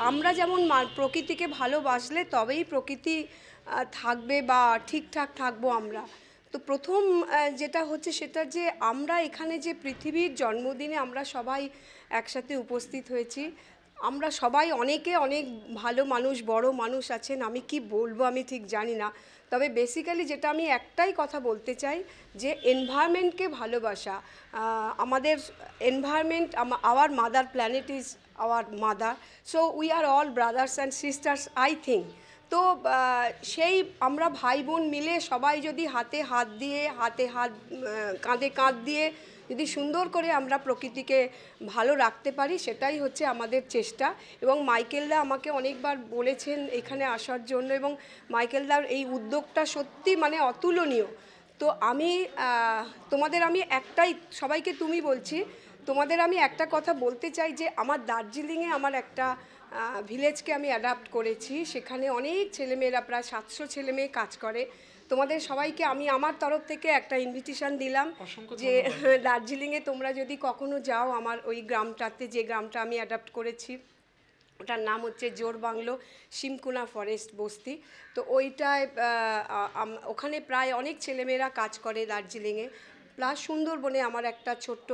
আমরা যেমন প্রকৃতিকে ভালোবাসলে তবেই প্রকৃতি থাকবে বা ঠিকঠাক থাকবো আমরা। তো প্রথম যেটা হচ্ছে সেটা যে আমরা এখানে যে পৃথিবীর জন্মদিনে আমরা সবাই একসাথে উপস্থিত হয়েছি, আমরা সবাই অনেকে অনেক ভালো মানুষ, বড় মানুষ আছেন, আমি কি বলবো আমি ঠিক জানি না। তবে বেসিক্যালি যেটা আমি একটাই কথা বলতে চাই যে এনভায়রনমেন্টকে ভালোবাসা। আমাদের environment, hour mother planet is our mother, so we are all brothers and sisters I think. তো সেই আমরা ভাই বোন মিলে সবাই যদি হাতে হাত দিয়ে, হাতে হাত, কাঁধে কাঁধ দিয়ে যদি সুন্দর করে আমরা প্রকৃতিকে ভালো রাখতে পারি, সেটাই হচ্ছে আমাদের চেষ্টা। এবং মাইকেলদা আমাকে অনেকবার বলেছেন এখানে আসার জন্য, এবং মাইকেলদার এই উদ্যোগটা সত্যি মানে অতুলনীয়। তো আমি তোমাদের আমি একটাই, সবাইকে তুমি বলছি, তোমাদের আমি একটা কথা বলতে চাই যে আমার দার্জিলিংয়ে আমার একটা ভিলেজকে আমি অ্যাডাপ্ট করেছি। সেখানে অনেক ছেলেমেয়েরা, প্রায় 700 ছেলেমেয়ে কাজ করে। তোমাদের সবাইকে আমি আমার তরফ থেকে একটা ইনভিটেশন দিলাম যে দার্জিলিংয়ে তোমরা যদি কখনো যাও, আমার ওই গ্রামটাতে, যে গ্রামটা আমি অ্যাডাপ্ট করেছি ওটার নাম হচ্ছে জোরবাংলো শিমকুনা ফরেস্ট বস্তি। তো ওইটায় ওখানে প্রায় অনেক ছেলেমেয়েরা কাজ করে দার্জিলিংয়ে। প্লাস সুন্দরবনে আমার একটা ছোট্ট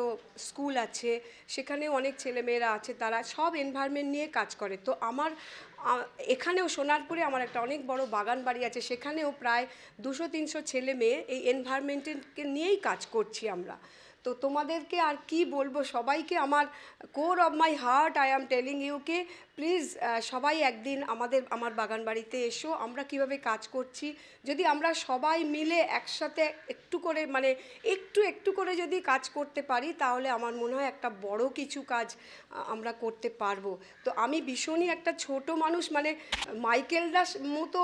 স্কুল আছে, সেখানেও অনেক ছেলেমেয়েরা আছে, তারা সব এনভায়রনমেন্ট নিয়ে কাজ করে। তো আমার এখানেও সোনারপুরে আমার একটা অনেক বড় বাগান বাড়ি আছে, সেখানেও প্রায় 200-300 ছেলে মেয়ে এই এনভায়রনমেন্টকে নিয়েই কাজ করছি আমরা। তো তোমাদেরকে আর কি বলবো, সবাইকে আমার core of my heart I am telling UK, please সবাই একদিন আমার বাগান বাড়িতে এসো। আমরা কিভাবে কাজ করছি, যদি আমরা সবাই মিলে একসাথে একটু করে, মানে একটু করে যদি কাজ করতে পারি, তাহলে আমার মনে হয় একটা বড় কিছু কাজ আমরা করতে পারবো। তো আমি ভীষণই একটা ছোট মানুষ, মানে মাইকেলদা মতো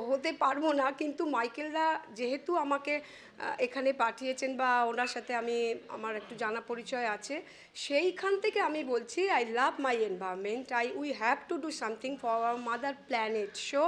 হতে পারবো না, কিন্তু মাইকেলদা যেহেতু আমাকে এখানে পাঠিয়েছেন বা ওনার সাথে আমার একটু জানা পরিচয় আছে, সেইখান থেকে আমি বলছি I love my environment, we have to do something for our mother planet, so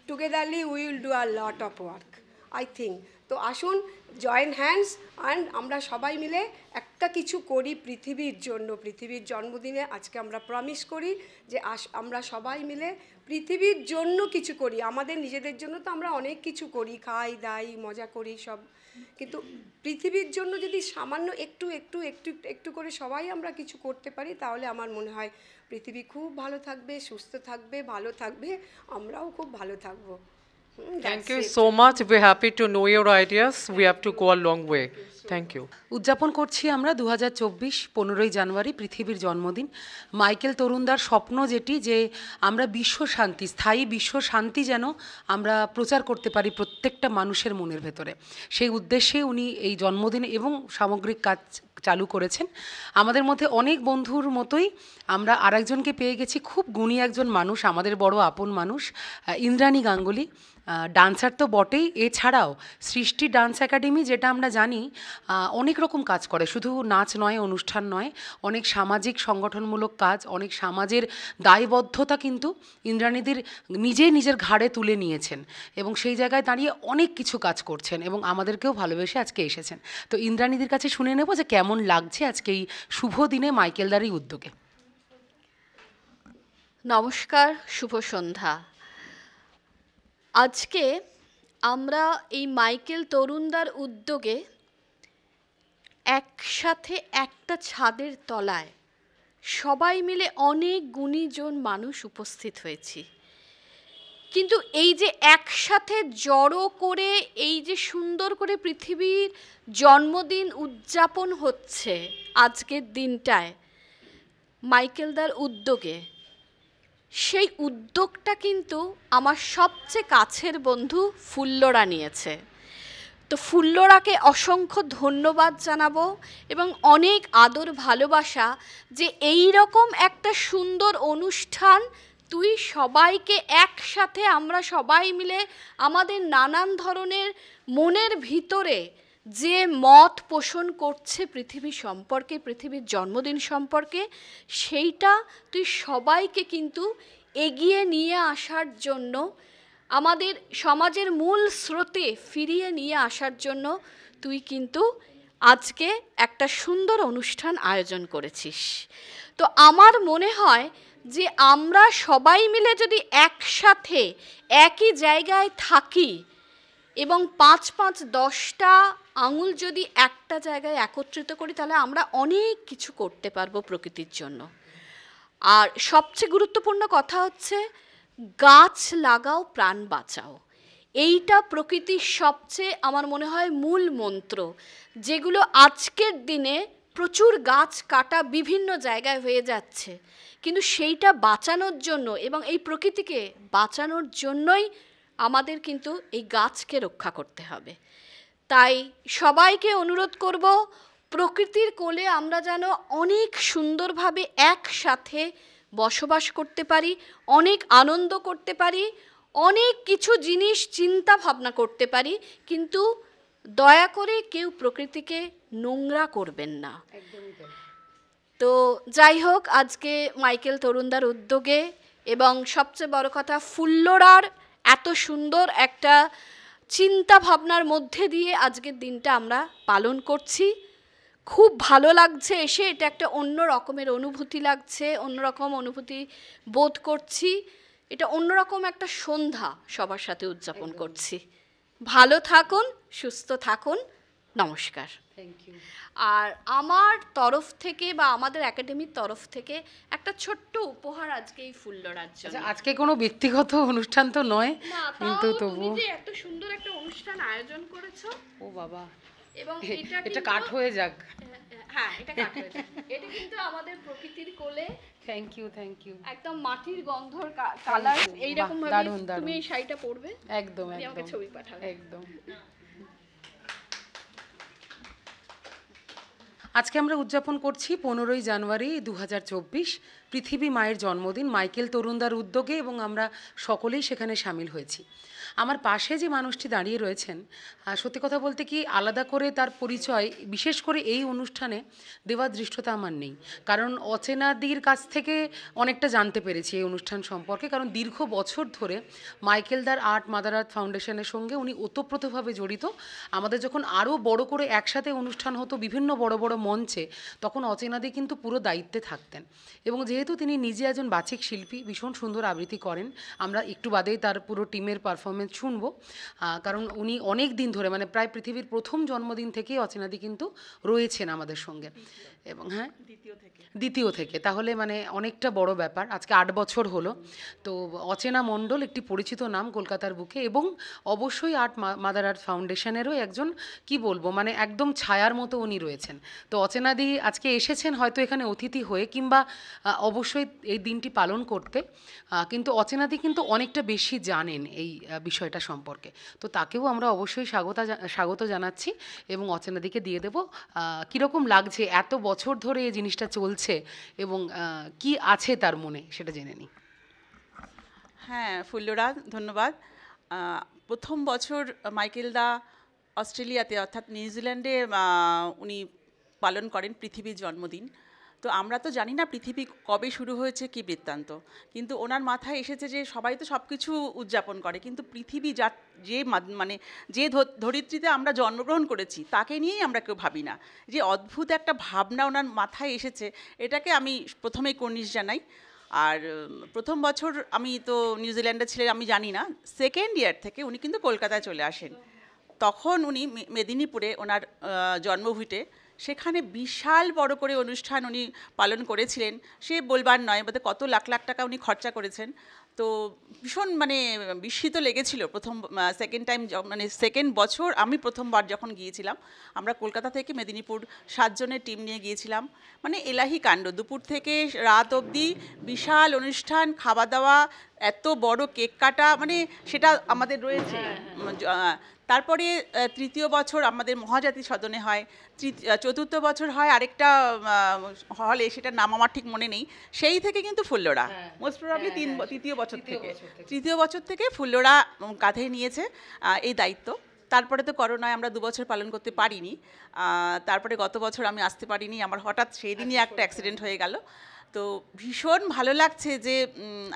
togetherly we will do a lot of work I think. তো আসুন, জয়েন হ্যান্ডস অ্যান্ড আমরা সবাই মিলে একটা কিছু করি পৃথিবীর জন্য। পৃথিবীর জন্মদিনে আজকে আমরা প্রমিস করি যে আমরা সবাই মিলে পৃথিবীর জন্য কিছু করি। আমাদের নিজেদের জন্য তো আমরা অনেক কিছু করি, খাই দাই মজা করি সব, কিন্তু পৃথিবীর জন্য যদি সামান্য একটু করে সবাই আমরা কিছু করতে পারি, তাহলে আমার মনে হয় পৃথিবী খুব ভালো থাকবে, সুস্থ থাকবে, ভালো থাকবে, আমরাও খুব ভালো থাকবো। Thank you so much. We're happy to know your ideas. We have to go a long way. Thank you. উদযাপন করছি আমরা 2024 15ই জানুয়ারি পৃথিবীর জন্মদিন। মাইকেল তরুণদার স্বপ্ন যেটি, যে আমরা বিশ্ব শান্তি, স্থায়ী বিশ্ব শান্তি যেন আমরা প্রচার করতে পারি প্রত্যেকটা মানুষের মনের ভেতরে, সেই উদ্দেশ্যে উনি এই জন্মদিন এবং সামগ্রিক কাজ চালু করেছেন। আমাদের মধ্যে অনেক বন্ধুর মতোই আমরা আরেকজনকে পেয়ে গেছি, খুব গুণী একজন মানুষ, আমাদের বড় আপন মানুষ, ইন্দ্রাণী গাঙ্গুলি। ডান্সার তো বটেই, এছাড়াও সৃষ্টি ডান্স একাডেমি, যেটা আমরা জানি অনেক রকম কাজ করে, শুধু নাচ নয়, অনুষ্ঠান নয়, অনেক সামাজিক সংগঠনমূলক কাজ, অনেক সমাজের দায়বদ্ধতা কিন্তু ইন্দ্রাণীদের নিজের ঘাড়ে তুলে নিয়েছেন এবং সেই জায়গায় দাঁড়িয়ে অনেক কিছু কাজ করছেন এবং আমাদেরকেও ভালোবেসে আজকে এসেছেন। তো ইন্দ্রাণীদের কাছে শুনে নেব যে কেমন লাগছে আজকে এই শুভ দিনে মাইকেলদার এই উদ্যোগে। নমস্কার, শুভ সন্ধ্যা। আজকে আমরা এই মাইকেল তরুণদার উদ্যোগে একসাথে একটা ছাদের তলায় সবাই মিলে অনেক গুণীজন মানুষ উপস্থিত হয়েছি, কিন্তু এই যে একসাথে জড়ো করে এই যে সুন্দর করে পৃথিবীর জন্মদিন উদযাপন হচ্ছে আজকের দিনটায় মাইকেলদার উদ্যোগে, সেই উদ্যোগটা কিন্তু আমার সবচেয়ে কাছের বন্ধু ফুল্লরা নিয়েছে। তো ফুল্লরাকে অসংখ্য ধন্যবাদ জানাবো এবং অনেক আদর ভালোবাসা যে এই রকম একটা সুন্দর অনুষ্ঠান তুই সবাইকে একসাথে, আমরা সবাই মিলে আমাদের নানান ধরনের মনের ভিতরে যে মত পোষণ করছে পৃথিবী সম্পর্কে, পৃথিবীর জন্মদিন সম্পর্কে, সেইটা তুই সবাইকে কিন্তু এগিয়ে নিয়ে আসার জন্য, আমাদের সমাজের মূল স্রোতে ফিরিয়ে নিয়ে আসার জন্য তুই কিন্তু আজকে একটা সুন্দর অনুষ্ঠান আয়োজন করেছিস। তো আমার মনে হয় যে আমরা সবাই মিলে যদি একসাথে একই জায়গায় থাকি এবং 5-10টা আঙুল যদি একটা জায়গায় একত্রিত করি, তাহলে আমরা অনেক কিছু করতে পারবো প্রকৃতির জন্য। আর সবচেয়ে গুরুত্বপূর্ণ কথা হচ্ছে গাছ লাগাও প্রাণ বাঁচাও। এইটা প্রকৃতির সবচেয়ে আমার মনে হয় মূল মন্ত্র, যেগুলো আজকের দিনে প্রচুর গাছ কাটা বিভিন্ন জায়গায় হয়ে যাচ্ছে, কিন্তু সেইটা বাঁচানোর জন্য এবং এই প্রকৃতিকে বাঁচানোর জন্যই আমাদের কিন্তু এই গাছকে রক্ষা করতে হবে। তাই সবাইকে অনুরোধ করব, প্রকৃতির কোলে আমরা যেন অনেক সুন্দরভাবে একসাথে বসবাস করতে পারি, অনেক আনন্দ করতে পারি, অনেক কিছু জিনিস চিন্তা ভাবনা করতে পারি, কিন্তু দয়া করে কেউ প্রকৃতিকে নোংরা করবেন না। তো যাই হোক, আজকে মাইকেল তরুণদার উদ্যোগে এবং সবচেয়ে বড় কথা ফুল্লরার এত সুন্দর একটা চিন্তা ভাবনার মধ্যে দিয়ে আজকের দিনটা আমরা পালন করছি। খুব ভালো লাগছে এসে, এটা একটা অন্য রকমের অনুভূতি লাগছে, অন্যরকম অনুভূতি বোধ করছি। এটা অন্যরকম একটা সন্ধ্যা সবার সাথে উদযাপন করছি। ভালো থাকুন, সুস্থ থাকুন, নমস্কার। Thank you. আর আমার তরফ থেকে বা আমাদের একাডেমির তরফ থেকে একটা ছোট্ট উপহার আজকে এই ফুল্লরার জন্য। আজকে কোনো ব্যক্তিগত অনুষ্ঠান তো নয়, না, কিন্তু তাও তবু তুমি যে এত সুন্দর একটা অনুষ্ঠান আয়োজন করেছো। ও বাবা, এবং এটা কাট হয়ে যাক। হ্যাঁ, এটা কাট হয়ে যাক। এটা কিন্তু আমাদের প্রকৃতির কোলে। Thank you, thank you. একদম মাটির গন্ধর কালার এইরকম ভাবে দারুণ দারুণ। তুমি এই শাড়িটা পরবে, একদম তুমি আমাকে একদম ছবি পাঠাবে। একদম। আজকে আমরা উদযাপন করছি 15ই জানুয়ারি 2024, পৃথিবী মায়ের জন্মদিন মাইকেল তরুণদার উদ্যোগে, এবং আমরা সকলেই সেখানে সামিল হয়েছি। আমার পাশে যে মানুষটি দাঁড়িয়ে রয়েছেন, সত্যি কথা বলতে কি আলাদা করে তার পরিচয় বিশেষ করে এই অনুষ্ঠানে দেওয়ার দৃষ্টতা আমার নেই, কারণ অচেনাদির কাছ থেকে অনেকটা জানতে পেরেছি এই অনুষ্ঠান সম্পর্কে, কারণ দীর্ঘ বছর ধরে মাইকেলদার আর্ট মাদার আর্থ ফাউন্ডেশনের সঙ্গে উনি ওতপ্রোতভাবে জড়িত। আমাদের যখন আরও বড় করে একসাথে অনুষ্ঠান হতো বিভিন্ন বড় বড় মঞ্চে, তখন অচেনাদি কিন্তু পুরো দায়িত্বে থাকতেন, এবং যেহেতু তিনি নিজে একজন বাচিক শিল্পী, ভীষণ সুন্দর আবৃত্তি করেন। আমরা একটু বাদেই তার পুরো টিমের পারফরমেন্স শুনবো, কারণ উনি অনেক দিন ধরে, মানে প্রায় পৃথিবীর প্রথম জন্মদিন থেকেই অচেনাদি কিন্তু রয়েছেন আমাদের সঙ্গে, এবং হ্যাঁ দ্বিতীয় থেকে, তাহলে মানে অনেকটা বড় ব্যাপার। আজকে 8 বছর হলো। তো অচেনা মণ্ডল একটি পরিচিত নাম কলকাতার বুকে, এবং অবশ্যই আর্ট মাদার আর্থ ফাউন্ডেশনেরও একজন, কি বলবো, মানে একদম ছায়ার মতো উনি রয়েছেন। তো অচেনাদি আজকে এসেছেন হয়তো এখানে অতিথি হয়ে, কিংবা অবশ্যই এই দিনটি পালন করতে, কিন্তু অচেনাদি কিন্তু অনেকটা বেশি জানেন এই বিষয়টা সম্পর্কে। তো তাকেও আমরা অবশ্যই স্বাগত জানাচ্ছি, এবং অচেনাদিকে দিয়ে দেব কীরকম লাগছে এত বছর ধরে এই জিনিসটা চলছে, এবং কি আছে তার মনে সেটা জেনে নিই। হ্যাঁ, ফুল্লরা ধন্যবাদ। প্রথম বছর মাইকেলদা অস্ট্রেলিয়াতে অর্থাৎ নিউজিল্যান্ডে উনি পালন করেন পৃথিবীর জন্মদিন। তো আমরা তো জানি না পৃথিবী কবে শুরু হয়েছে কি বৃত্তান্ত, কিন্তু ওনার মাথায় এসেছে যে সবাই তো সব কিছু উদযাপন করে, কিন্তু পৃথিবী মানে যে ধরিত্রীতে আমরা জন্মগ্রহণ করেছি তাকে নিয়েই আমরা কেউ ভাবি না। যে অদ্ভুত একটা ভাবনা ওনার মাথায় এসেছে, এটাকে আমি প্রথমেই কর্নিশ জানাই। আর প্রথম বছর আমি তো নিউজিল্যান্ডে ছিলেন, আমি জানি না। সেকেন্ড ইয়ার থেকে উনি কিন্তু কলকাতায় চলে আসেন। তখন উনি মেদিনীপুরে ওনার জন্মভিটে, সেখানে বিশাল বড় করে অনুষ্ঠান উনি পালন করেছিলেন। সে বলবার নয়, বোধহয় কত লাখ লাখ টাকা উনি খরচা করেছেন। তো ভীষণ মানে বিস্মিত লেগেছিল সেকেন্ড বছর আমি প্রথমবার যখন গিয়েছিলাম। আমরা কলকাতা থেকে মেদিনীপুর 7 জনের টিম নিয়ে গিয়েছিলাম। মানে এলাহি কাণ্ড, দুপুর থেকে রাত অবধি বিশাল অনুষ্ঠান, খাওয়া দাওয়া, এত বড় কেক কাটা, মানে সেটা আমাদের রয়েছে। তারপরে তৃতীয় বছর আমাদের মহাজাতি সদনে হয়, চতুর্থ বছর হয় আরেকটা হলে, সেটার নাম আমার ঠিক মনে নেই। সেই থেকে কিন্তু ফুল্লরা মোস্ট প্রবাবলি তৃতীয় বছর থেকে ফুল্লরা কাঁধে নিয়েছে এই দায়িত্ব। তারপরে তো করোনায় আমরা 2 বছর পালন করতে পারিনি। তারপরে গত বছর আমি আসতে পারিনি, আমার হঠাৎ সেই দিনই একটা অ্যাক্সিডেন্ট হয়ে গেল। তো ভীষণ ভালো লাগছে যে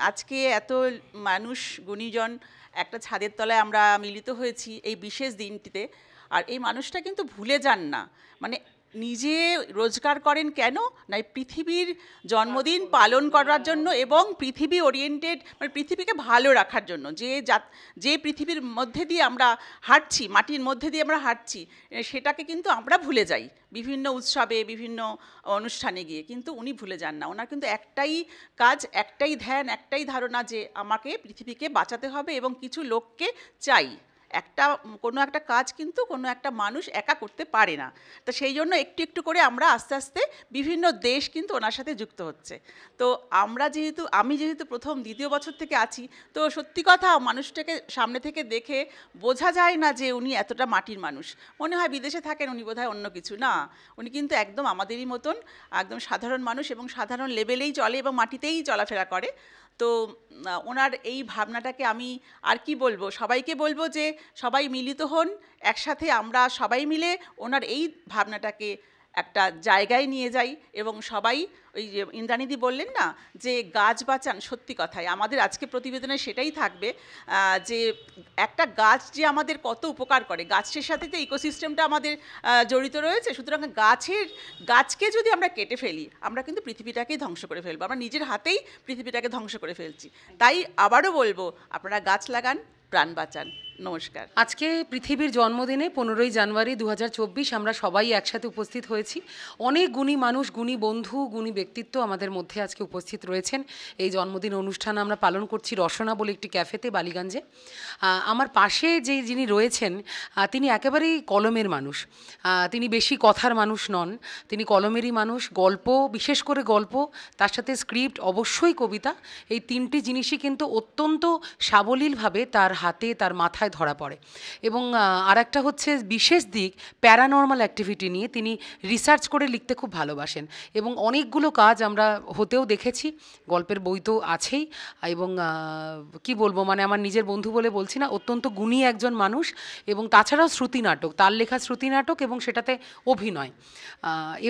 আজকে এত মানুষ গুণীজন একটা ছাদের তলায় আমরা মিলিত হয়েছি এই বিশেষ দিনটিতে। আর এই মানুষটা কিন্তু ভুলে যান না, মানে নিজে রোজগার করেন কেন না এই পৃথিবীর জন্মদিন পালন করার জন্য এবং পৃথিবী ওরিয়েন্টেড মানে পৃথিবীকে ভালো রাখার জন্য। যে পৃথিবীর মধ্যে দিয়ে আমরা হাঁটছি, মাটির মধ্যে দিয়ে আমরা হাঁটছি, সেটাকে কিন্তু আমরা ভুলে যাই বিভিন্ন উৎসবে, বিভিন্ন অনুষ্ঠানে গিয়ে, কিন্তু উনি ভুলে যান না। ওনার কিন্তু একটাই কাজ, একটাই ধ্যান, একটাই ধারণা যে আমাকে পৃথিবীকে বাঁচাতে হবে এবং কিছু লোককে চাই। কোনো একটা কাজ কিন্তু কোনো একটা মানুষ একা করতে পারে না। তো সেই জন্য একটু একটু করে আমরা আস্তে আস্তে বিভিন্ন দেশ কিন্তু ওনার সাথে যুক্ত হচ্ছে। তো আমি যেহেতু প্রথম দ্বিতীয় বছর থেকে আছি, তো সত্যি কথা মানুষটাকে সামনে থেকে দেখে বোঝা যায় না যে উনি এতটা মাটির মানুষ। মনে হয় বিদেশে থাকেন, উনি বোধহয় অন্য কিছু না। উনি কিন্তু একদম আমাদেরই মতন একদম সাধারণ মানুষ এবং সাধারণ লেভেলেই চলে এবং মাটিতেই চলাফেরা করে। তো ওনার এই ভাবনাটাকে আমি আর কি বলবো, সবাইকে বলবো যে সবাই মিলিত হন, একসাথে আমরা সবাই মিলে ওনার এই ভাবনাটাকে একটা জায়গায় নিয়ে যাই এবং সবাই ওই যে ইন্দ্রাণীদি বললেন না যে গাছ বাঁচান, সত্যি কথাই আমাদের আজকে প্রতিবেদনে সেটাই থাকবে যে একটা গাছ যে আমাদের কত উপকার করে, গাছের সাথে তো ইকোসিস্টেমটা আমাদের জড়িত রয়েছে। সুতরাং গাছকে যদি আমরা কেটে ফেলি, আমরা কিন্তু পৃথিবীটাকেই ধ্বংস করে ফেলবো, আমরা নিজের হাতেই পৃথিবীটাকে ধ্বংস করে ফেলছি। তাই আবারও বলবো, আপনারা গাছ লাগান, প্রাণ বাঁচান। নমস্কার। আজকে পৃথিবীর জন্মদিনে 15ই জানুয়ারি 2024 আমরা সবাই একসাথে উপস্থিত হয়েছি। অনেক গুণী মানুষ, গুণী বন্ধু, গুণী ব্যক্তিত্ব আমাদের মধ্যে আজকে উপস্থিত রয়েছেন। এই জন্মদিন অনুষ্ঠান আমরা পালন করছি রসনা বলে একটি ক্যাফেতে বালিগঞ্জে। আমার পাশে যিনি রয়েছেন তিনি একেবারেই কলমের মানুষ। তিনি বেশি কথার মানুষ নন, তিনি কলমেরই মানুষ। গল্প, বিশেষ করে গল্প, তার সাথে স্ক্রিপ্ট, অবশ্যই কবিতা, এই তিনটি জিনিসই কিন্তু অত্যন্ত সাবলীলভাবে তার হাতে, তার মাথায় ধরা পড়ে। এবং আর একটা হচ্ছে বিশেষ দিক, প্যারানর্মাল অ্যাক্টিভিটি নিয়ে তিনি রিসার্চ করে লিখতে খুব ভালোবাসেন এবং অনেকগুলো কাজ আমরা হতেও দেখেছি, গল্পের বই তো আছেই। এবং কি বলবো, মানে আমার নিজের বন্ধু বলে বলছি না, অত্যন্ত গুণী একজন মানুষ। এবং তাছাড়াও শ্রুতি নাটক, তার লেখা শ্রুতি নাটক এবং সেটাতে অভিনয়,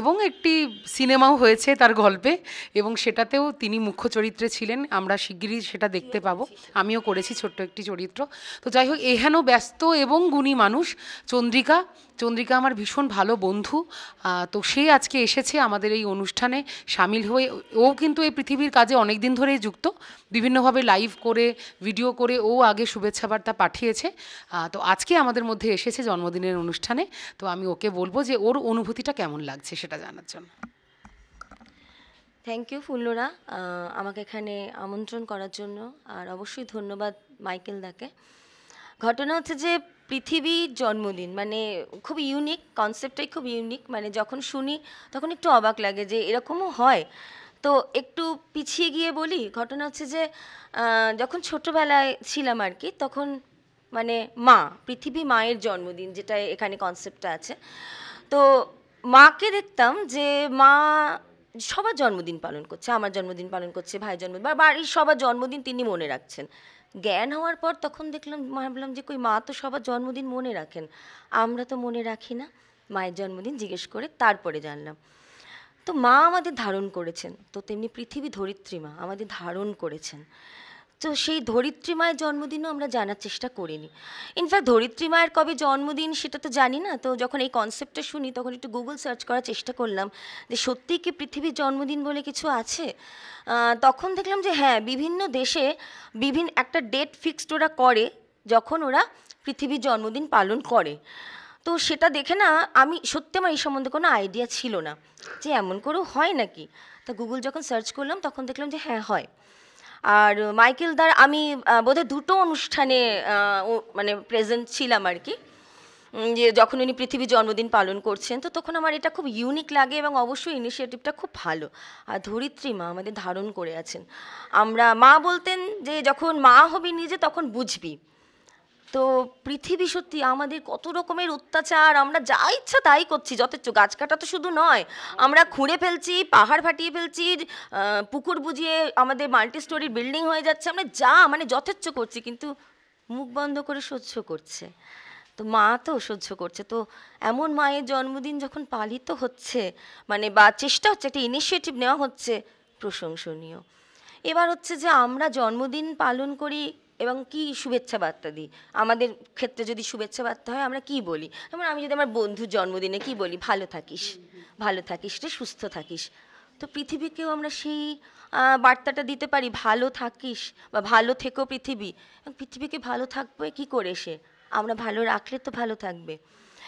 এবং একটি সিনেমাও হয়েছে তার গল্পে এবং সেটাতেও তিনি মুখ্য চরিত্রে ছিলেন। আমরা শিগগিরই সেটা দেখতে পাবো, আমিও করেছি ছোট্ট একটি চরিত্র। তো যাই হোক, এহেন ব্যস্ত এবং গুণী মানুষ চন্দ্রিকা আমার ভীষণ ভালো বন্ধু। তো সে আজকে এসেছে আমাদের এই অনুষ্ঠানে সামিল হয়ে। ও কিন্তু এই পৃথিবীর কাজে অনেক দিন ধরেই যুক্ত, বিভিন্নভাবে লাইভ করে, ভিডিও করে ও আগে শুভেচ্ছা বার্তা পাঠিয়েছে। তো আজকে আমাদের মধ্যে এসেছে জন্মদিনের অনুষ্ঠানে। তো আমি ওকে বলবো যে ওর অনুভূতিটা কেমন লাগছে সেটা জানার জন্য। থ্যাংক ইউ ফুল্লরা, আমাকে এখানে আমন্ত্রণ করার জন্য। আর অবশ্যই ধন্যবাদ মাইকেল দাকে। ঘটনা হচ্ছে যে পৃথিবীর জন্মদিন মানে খুব ইউনিক, কনসেপ্টটাই খুব ইউনিক। মানে যখন শুনি তখন একটু অবাক লাগে যে এরকমও হয়। তো একটু পিছিয়ে গিয়ে বলি, ঘটনা হচ্ছে যে যখন ছোটোবেলায় ছিলাম আর কি, তখন মানে পৃথিবী মায়ের জন্মদিন, যেটা এখানে কনসেপ্টটা আছে। তো মাকে দেখতাম যে মা সবার জন্মদিন পালন করছে, আমার জন্মদিন পালন করছে, ভাইয়ের জন্মদিন, বা বাড়ির সবার জন্মদিন তিনি মনে রাখছেন। জ্ঞান হওয়ার পর তখন ভাবলাম যে কই, মা তো সবার জন্মদিন মনে রাখেন, আমরা তো মনে রাখি না। মায়ের জন্মদিন জিজ্ঞেস করে তারপরে জানলাম। তো মা আমাদের ধারণ করেছেন, তো তেমনি পৃথিবী ধরিত্রী মা আমাদের ধারণ করেছেন। তো সেই ধরিত্রী মায়ের জন্মদিনও আমরা জানার চেষ্টা করিনি। ইনফ্যাক্ট ধরিত্রী মায়ের কবে জন্মদিন সেটা তো জানি না। তো যখন এই কনসেপ্টটা শুনি তখন একটু গুগল সার্চ করার চেষ্টা করলাম যে সত্যিই কি পৃথিবীর জন্মদিন বলে কিছু আছে। তখন দেখলাম যে হ্যাঁ, বিভিন্ন দেশে বিভিন্ন একটা ডেট ফিক্সড ওরা করে যখন ওরা পৃথিবীর জন্মদিন পালন করে। তো সেটা দেখে না আমি সত্যি, আমার এই সম্বন্ধে কোনো আইডিয়া ছিল না যে এমন করেও হয় নাকি। তা গুগল যখন সার্চ করলাম তখন দেখলাম যে হ্যাঁ হয়। আর মাইকেল দার আমি বোধহয় দুটো অনুষ্ঠানে মানে প্রেজেন্ট ছিলাম আর কি, যে যখন উনি পৃথিবীর জন্মদিন পালন করছেন। তো তখন আমার এটা খুব ইউনিক লাগে এবং অবশ্যই ইনিশিয়েটিভটা খুব ভালো। আর ধরিত্রী মা আমাদের ধারণ করে আছেন। আমরা মা বলতেন যে যখন মা হবি নিজে তখন বুঝবি। তো পৃথিবী সত্যি আমাদের কত রকমের অত্যাচার, আমরা যা ইচ্ছা তাই করছি, যথেচ্ছ। গাছ কাটা তো শুধু নয়, আমরা খুঁড়ে ফেলছি, পাহাড় ফাটিয়ে ফেলছি, পুকুর বুঝিয়ে আমাদের মাল্টি স্টোরির বিল্ডিং হয়ে যাচ্ছে, আমরা যা মানে যথেচ্ছ করছি, কিন্তু মুখ বন্ধ করে সহ্য করছে। তো মা তো সহ্য করছে। তো এমন মায়ের জন্মদিন যখন পালিত হচ্ছে, মানে বা চেষ্টা হচ্ছে, একটা ইনিশিয়েটিভ নেওয়া হচ্ছে, প্রশংসনীয়। এবার হচ্ছে যে আমরা জন্মদিন পালন করি এবং কি শুভেচ্ছা বার্তা দিই। আমাদের ক্ষেত্রে যদি শুভেচ্ছা বার্তা হয় আমরা কি বলি, যেমন আমি যদি আমার বন্ধুর জন্মদিনে কি বলি, ভালো থাকিস, ভালো থাকিস রে, সুস্থ থাকিস। তো পৃথিবীকেও আমরা সেই বার্তাটা দিতে পারি, ভালো থাকিস বা ভালো থেকো পৃথিবী। পৃথিবীকে ভালো থাকবে কি করে, সে আমরা ভালো রাখলে তো ভালো থাকবে।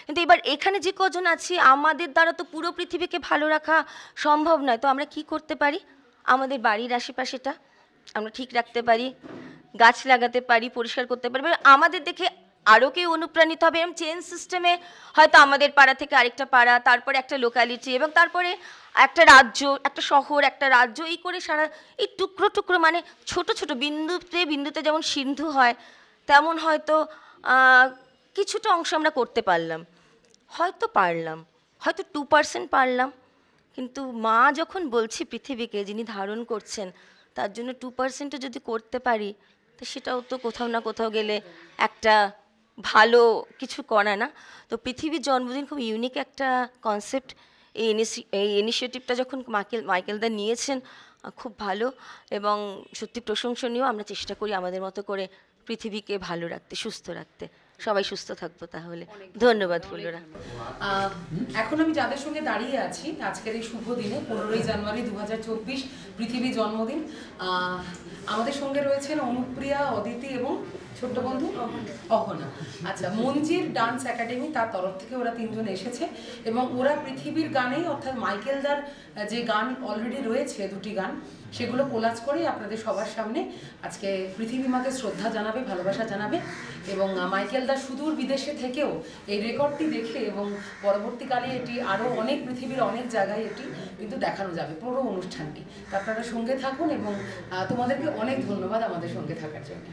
কিন্তু এবার এখানে যে কজন আছি আমাদের দ্বারা তো পুরো পৃথিবীকে ভালো রাখা সম্ভব নয়। তো আমরা কি করতে পারি? আমাদের বাড়ির আশেপাশেটা আমরা ঠিক রাখতে পারি, গাছ লাগাতে পারি, পরিষ্কার করতে পারি। আমাদের দেখে আরও কেউ অনুপ্রাণিত হবে। এরকম চেন সিস্টেমে হয়তো আমাদের পাড়া থেকে আরেকটা পাড়া, তারপরে একটা লোকালিটি, এবং তারপরে একটা রাজ্য, একটা শহর, একটা রাজ্য, এই করে সারা এই টুকরো টুকরো, মানে ছোট ছোট বিন্দুতে বিন্দুতে যেমন সিন্ধু হয়, তেমন হয়তো কিছুটা অংশ আমরা করতে পারলাম, হয়তো 2% পারলাম। কিন্তু মা যখন বলছি পৃথিবীকে যিনি ধারণ করছেন, তার জন্য 2%ও যদি করতে পারি, তো সেটাও তো কোথাও না কোথাও গেলে একটা ভালো কিছু করা না। তো পৃথিবীর জন্মদিন খুব ইউনিক একটা কনসেপ্ট। এই ইনিশিয়েটিভটা যখন মাইকেলদা নিয়েছেন, খুব ভালো এবং সত্যি প্রশংসনীয়। আমরা চেষ্টা করি আমাদের মতো করে পৃথিবীকে ভালো রাখতে, সুস্থ রাখতে। সবাই সুস্থ থাকবো তাহলে। ধন্যবাদ ফুলরা। এখন আমি যাদের সঙ্গে দাঁড়িয়ে আছি আজকের এই শুভ দিনে 15ই জানুয়ারি 2024 পৃথিবী জন্মদিন, আমাদের সঙ্গে রয়েছেন অনুপ্রিয়া, অদিতি এবং ছোট্ট বন্ধু অহনা। আচ্ছা, মঞ্জির ডান্স একাডেমি, তার তরফ থেকে ওরা 3 জন এসেছে এবং ওরা পৃথিবীর গানেই, অর্থাৎ মাইকেলদার যে গান অলরেডি রয়েছে 2টি গান, সেগুলো কোলাজ করে আপনাদের সবার সামনে আজকে পৃথিবী মাকে শ্রদ্ধা জানাবে, ভালোবাসা জানাবে। এবং মাইকেলদার সুদূর বিদেশে থেকেও এই রেকর্ডটি দেখে, এবং পরবর্তীকালে এটি আরও অনেক পৃথিবীর অনেক জায়গায় এটি কিন্তু দেখানো যাবে পুরো অনুষ্ঠানটি। তা আপনারা সঙ্গে থাকুন এবং তোমাদেরকে অনেক ধন্যবাদ আমাদের সঙ্গে থাকার জন্য।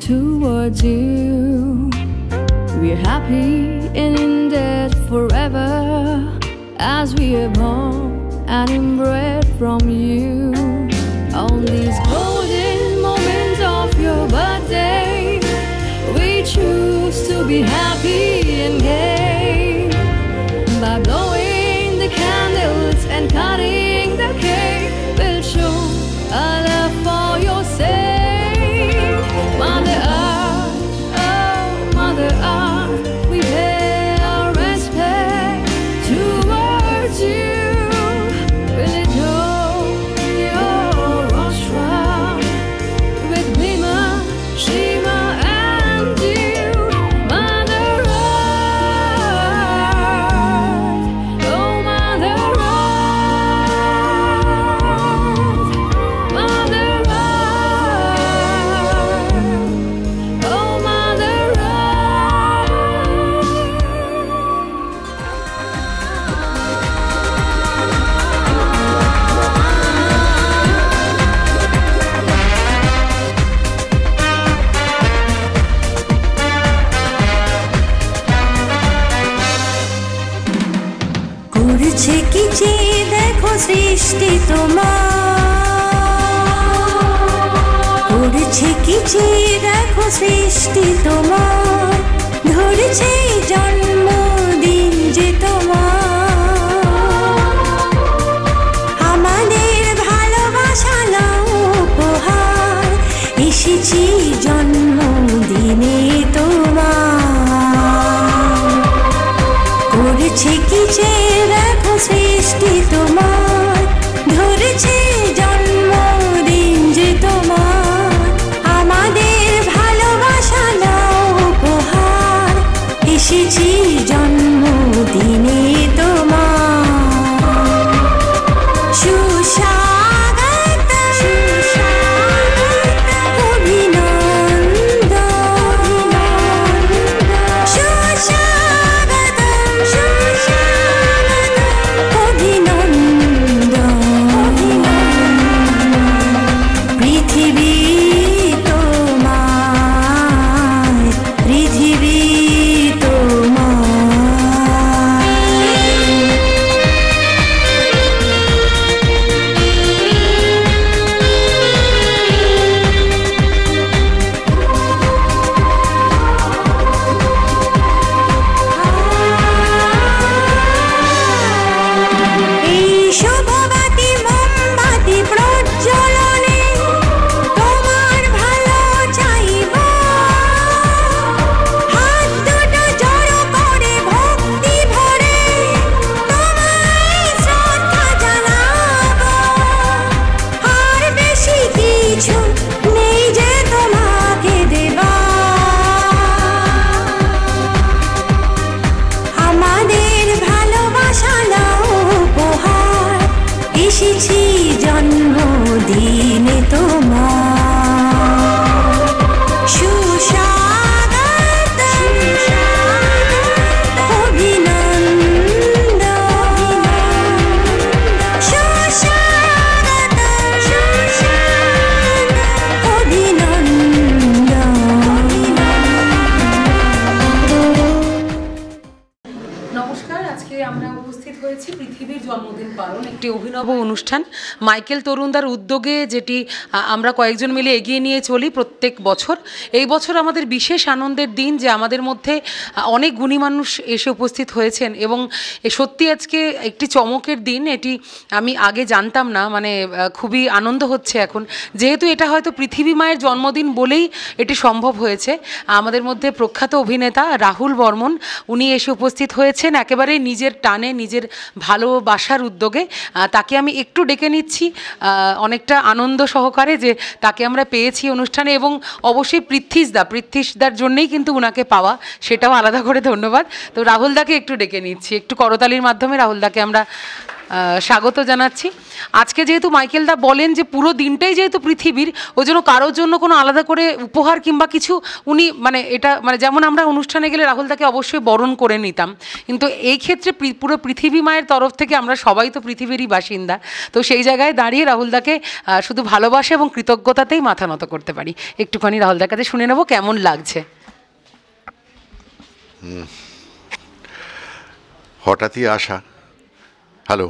Towards you, we're happy and in debt forever, as we are born and inbred from you. On these golden moments of your birthday, we choose to be happy and gay by blowing the candles and cutting the cake. We'll show our love for your sake. Mother Earth, oh Mother Earth, we pay our respect towards you. Will it hold your rostra with Bhima, Shiva and you? Mother Earth, oh Mother Earth, Mother করছে কি যে দেখো সৃষ্টি তোমার, করছে কি যে দেখো সৃষ্টি তোমার, ধরেছে জন্মদিন যে তোমার, আমাদের ভালোবাসা নাও উপহার, এসেছি জন্মদিনে তোমার, করছে কি যে দেখো সৃষ্টি তোমার, ধরেছে জন্মদিন যে তোমার, আমাদের ভালোবাসা নাও উপহার, এসেছি জন্মদিনে তোমার। আমরা উপস্থিত হয়েছি পৃথিবীর জন্মদিন পালন, একটি অভিনব অনুষ্ঠান মাইকেল তরুণদার উদ্যোগে, যেটি আমরা কয়েকজন মিলে এগিয়ে নিয়ে চলি প্রত্যেক বছর। এই বছর আমাদের বিশেষ আনন্দের দিন যে আমাদের মধ্যে অনেক গুণী মানুষ এসে উপস্থিত হয়েছেন এবং সত্যি আজকে একটি চমকের দিন। এটি আমি আগে জানতাম না, মানে খুবই আনন্দ হচ্ছে এখন, যেহেতু এটা হয়তো পৃথিবী মায়ের জন্মদিন বলেই এটি সম্ভব হয়েছে। আমাদের মধ্যে প্রখ্যাত অভিনেতা রাহুল বর্মন উনি এসে উপস্থিত হয়েছেন একেবারে নিজের টানে, নিজের ভালোবাসার উদ্যোগে। তাকে আমি একটু ডেকে নিচ্ছি অনেকটা আনন্দ সহকারে যে তাকে আমরা পেয়েছি অনুষ্ঠানে, এবং অবশ্যই পৃথ্বীশদার জন্যেই কিন্তু উনাকে পাওয়া, সেটাও আলাদা করে ধন্যবাদ। তো রাহুলদাকে একটু ডেকে নিচ্ছি, একটু করতালির মাধ্যমে রাহুলদাকে আমরা স্বাগত জানাচ্ছি। আজকে যেহেতু মাইকেলদা বলেন যে পুরো দিনটাই যেহেতু পৃথিবীর, ওই জন্য কারোর জন্য কোনো আলাদা করে উপহার কিংবা কিছু উনি মানে এটা মানে যেমন আমরা অনুষ্ঠানে গেলে রাহুলদাকে অবশ্যই বরণ করে নিতাম, কিন্তু এই ক্ষেত্রে পুরো পৃথিবী মায়ের তরফ থেকে আমরা সবাই তো পৃথিবীরই বাসিন্দা, তো সেই জায়গায় দাঁড়িয়ে রাহুলদাকে শুধু ভালোবাসা এবং কৃতজ্ঞতাতেই মাথা নত করতে পারি। একটুখানি রাহুলদার কাছে শুনে নেব কেমন লাগছে। হঠাৎই আসা, হ্যালো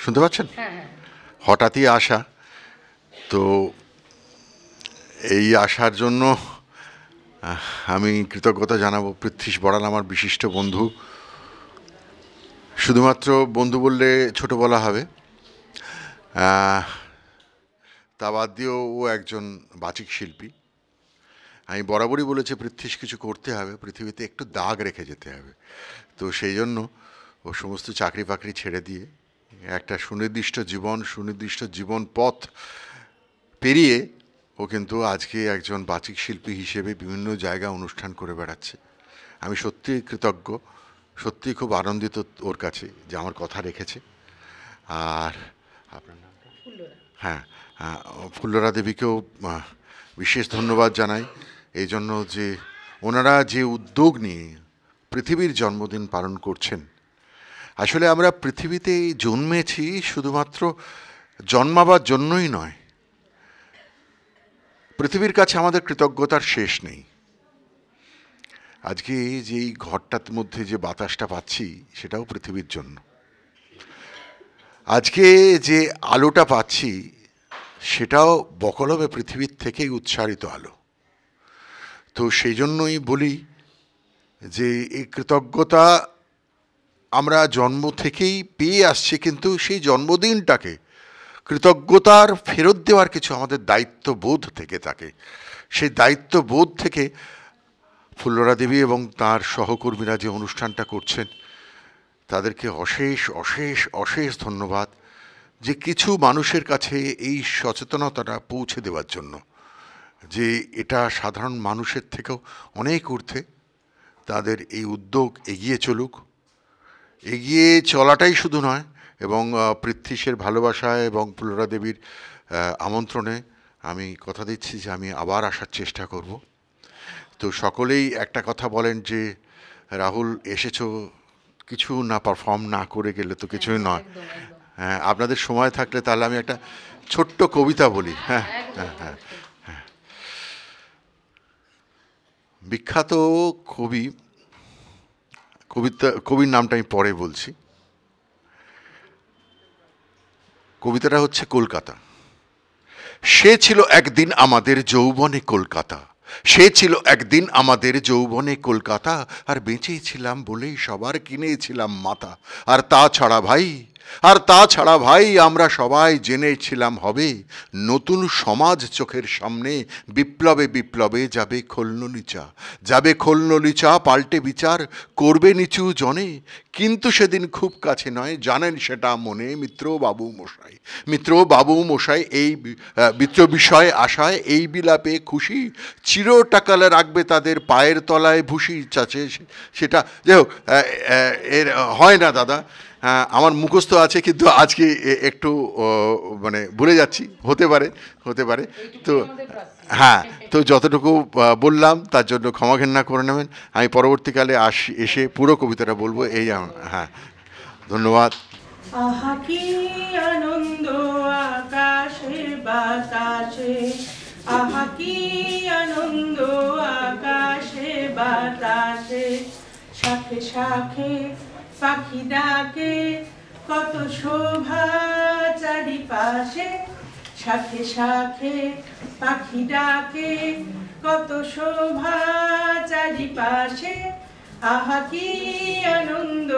শুনতে পাচ্ছেন? হঠাৎই আসা, তো এই আসার জন্য আমি কৃতজ্ঞতা জানাবো। পৃথ্বীশ বড়াল আমার বিশিষ্ট বন্ধু, শুধুমাত্র বন্ধু বললে ছোট বলা হবে, তা বাদ দিয়েও ও একজন বাচিক শিল্পী। আমি বরাবরই বলেছি পৃথ্বীশ কিছু করতে হবে, পৃথিবীতে একটু দাগ রেখে যেতে হবে, তো সেই জন্য ও সমস্ত চাকরি বাকরি ছেড়ে দিয়ে একটা সুনির্দিষ্ট জীবন পথ পেরিয়ে ও কিন্তু আজকে একজন বাচিক শিল্পী হিসেবে বিভিন্ন জায়গায় অনুষ্ঠান করে বেড়াচ্ছে। আমি সত্যি কৃতজ্ঞ, সত্যি খুব আনন্দিত ওর কাছে যে আমার কথা রেখেছে। আর আপনার নামটা? হ্যাঁ, ফুল্লরা দেবীকেও বিশেষ ধন্যবাদ জানাই এই জন্য যে ওনারা যে উদ্যোগ নিয়ে পৃথিবীর জন্মদিন পালন করছেন। আসলে আমরা পৃথিবীতে জন্মেছি শুধুমাত্র জন্মাবার জন্যই নয়, পৃথিবীর কাছে আমাদের কৃতজ্ঞতার শেষ নেই। আজকে যেই ঘরটার মধ্যে যে বাতাসটা পাচ্ছি সেটাও পৃথিবীর জন্য, আজকে যে আলোটা পাচ্ছি সেটাও বকলমে পৃথিবীর থেকেই উচ্চারিত আলো। তো সেই জন্যই বলি যে এই কৃতজ্ঞতা আমরা জন্ম থেকেই পেয়ে আসছি, কিন্তু সেই জন্মদিনটাকে কৃতজ্ঞতার ফেরত দেওয়ার কিছু আমাদের দায়িত্ববোধ থেকে থাকে। সেই দায়িত্ববোধ থেকে ফুল্লরা দেবী এবং তার সহকর্মীরা যে অনুষ্ঠানটা করছেন তাদেরকে অশেষ অশেষ অশেষ ধন্যবাদ, যে কিছু মানুষের কাছে এই সচেতনতাটা পৌঁছে দেওয়ার জন্য, যে এটা সাধারণ মানুষের থেকেও অনেক ঊর্ধ্বে। তাদের এই উদ্যোগ এগিয়ে চলুক, এগিয়ে চলাটাই শুধু নয়, এবং পৃথ্বীশের ভালোবাসায় এবং ফুল্লরা দেবীর আমন্ত্রণে আমি কথা দিচ্ছি যে আমি আবার আসার চেষ্টা করব। তো সকলেই একটা কথা বলেন যে রাহুল এসেছো, কিছু না পারফর্ম না করে গেলে তো কিছুই নয়। হ্যাঁ, আপনাদের সময় থাকলে তাহলে আমি একটা ছোট্ট কবিতা বলি। হ্যাঁ হ্যাঁ হ্যাঁ হ্যাঁ, বিখ্যাত কবির নামটা আমি পরে বলছি। কবিতাটা হচ্ছে কলকাতা। সে ছিল একদিন আমাদের যৌবনে কলকাতা, সে ছিল একদিন আমাদের যৌবনে কলকাতা, আর বেঁচেই ছিলাম বলেই সবার কিনেছিলাম মাথা। আর তাছাড়া ভাই আমরা সবাই জেনেছিলাম হবে নতুন সমাজ চোখের সামনে, বিপ্লবে বিপ্লবে যাবে খোলনলিচা, পাল্টে বিচার করবে নিচু জনে। কিন্তু সেদিন খুব কাছে নয়, জানেন সেটা মনে মিত্রবাবু মশাই এই মিত্র বিষয়ে আশায় এই বিলাপে খুশি, চিরটাকালে রাখবে তাদের পায়ের তলায় ভুসি চাচে। সেটা যাই হোক, এর হয় না দাদা, আমার মুখস্থ আছে কিন্তু আজকে একটু মানে ভুলে যাচ্ছি, হতে পারে। তো হ্যাঁ, তো যতটুকু বললাম তার জন্য ক্ষমা ঘেন্না করে নেবেন। আমি পরবর্তীকালে এসে পুরো কবিতাটা বলবো। এই হ্যাঁ, ধন্যবাদ। আহা কি আনন্দ আকাশে বাতাসে, আহা কি আনন্দ আকাশে বাতাসে, শাখে শাখে পাখি ডাকে কত শোভা চারিপাশে, শাখে শাখে পাখি ডাকে কত শোভা চারিপাশে, আহা কি আনন্দ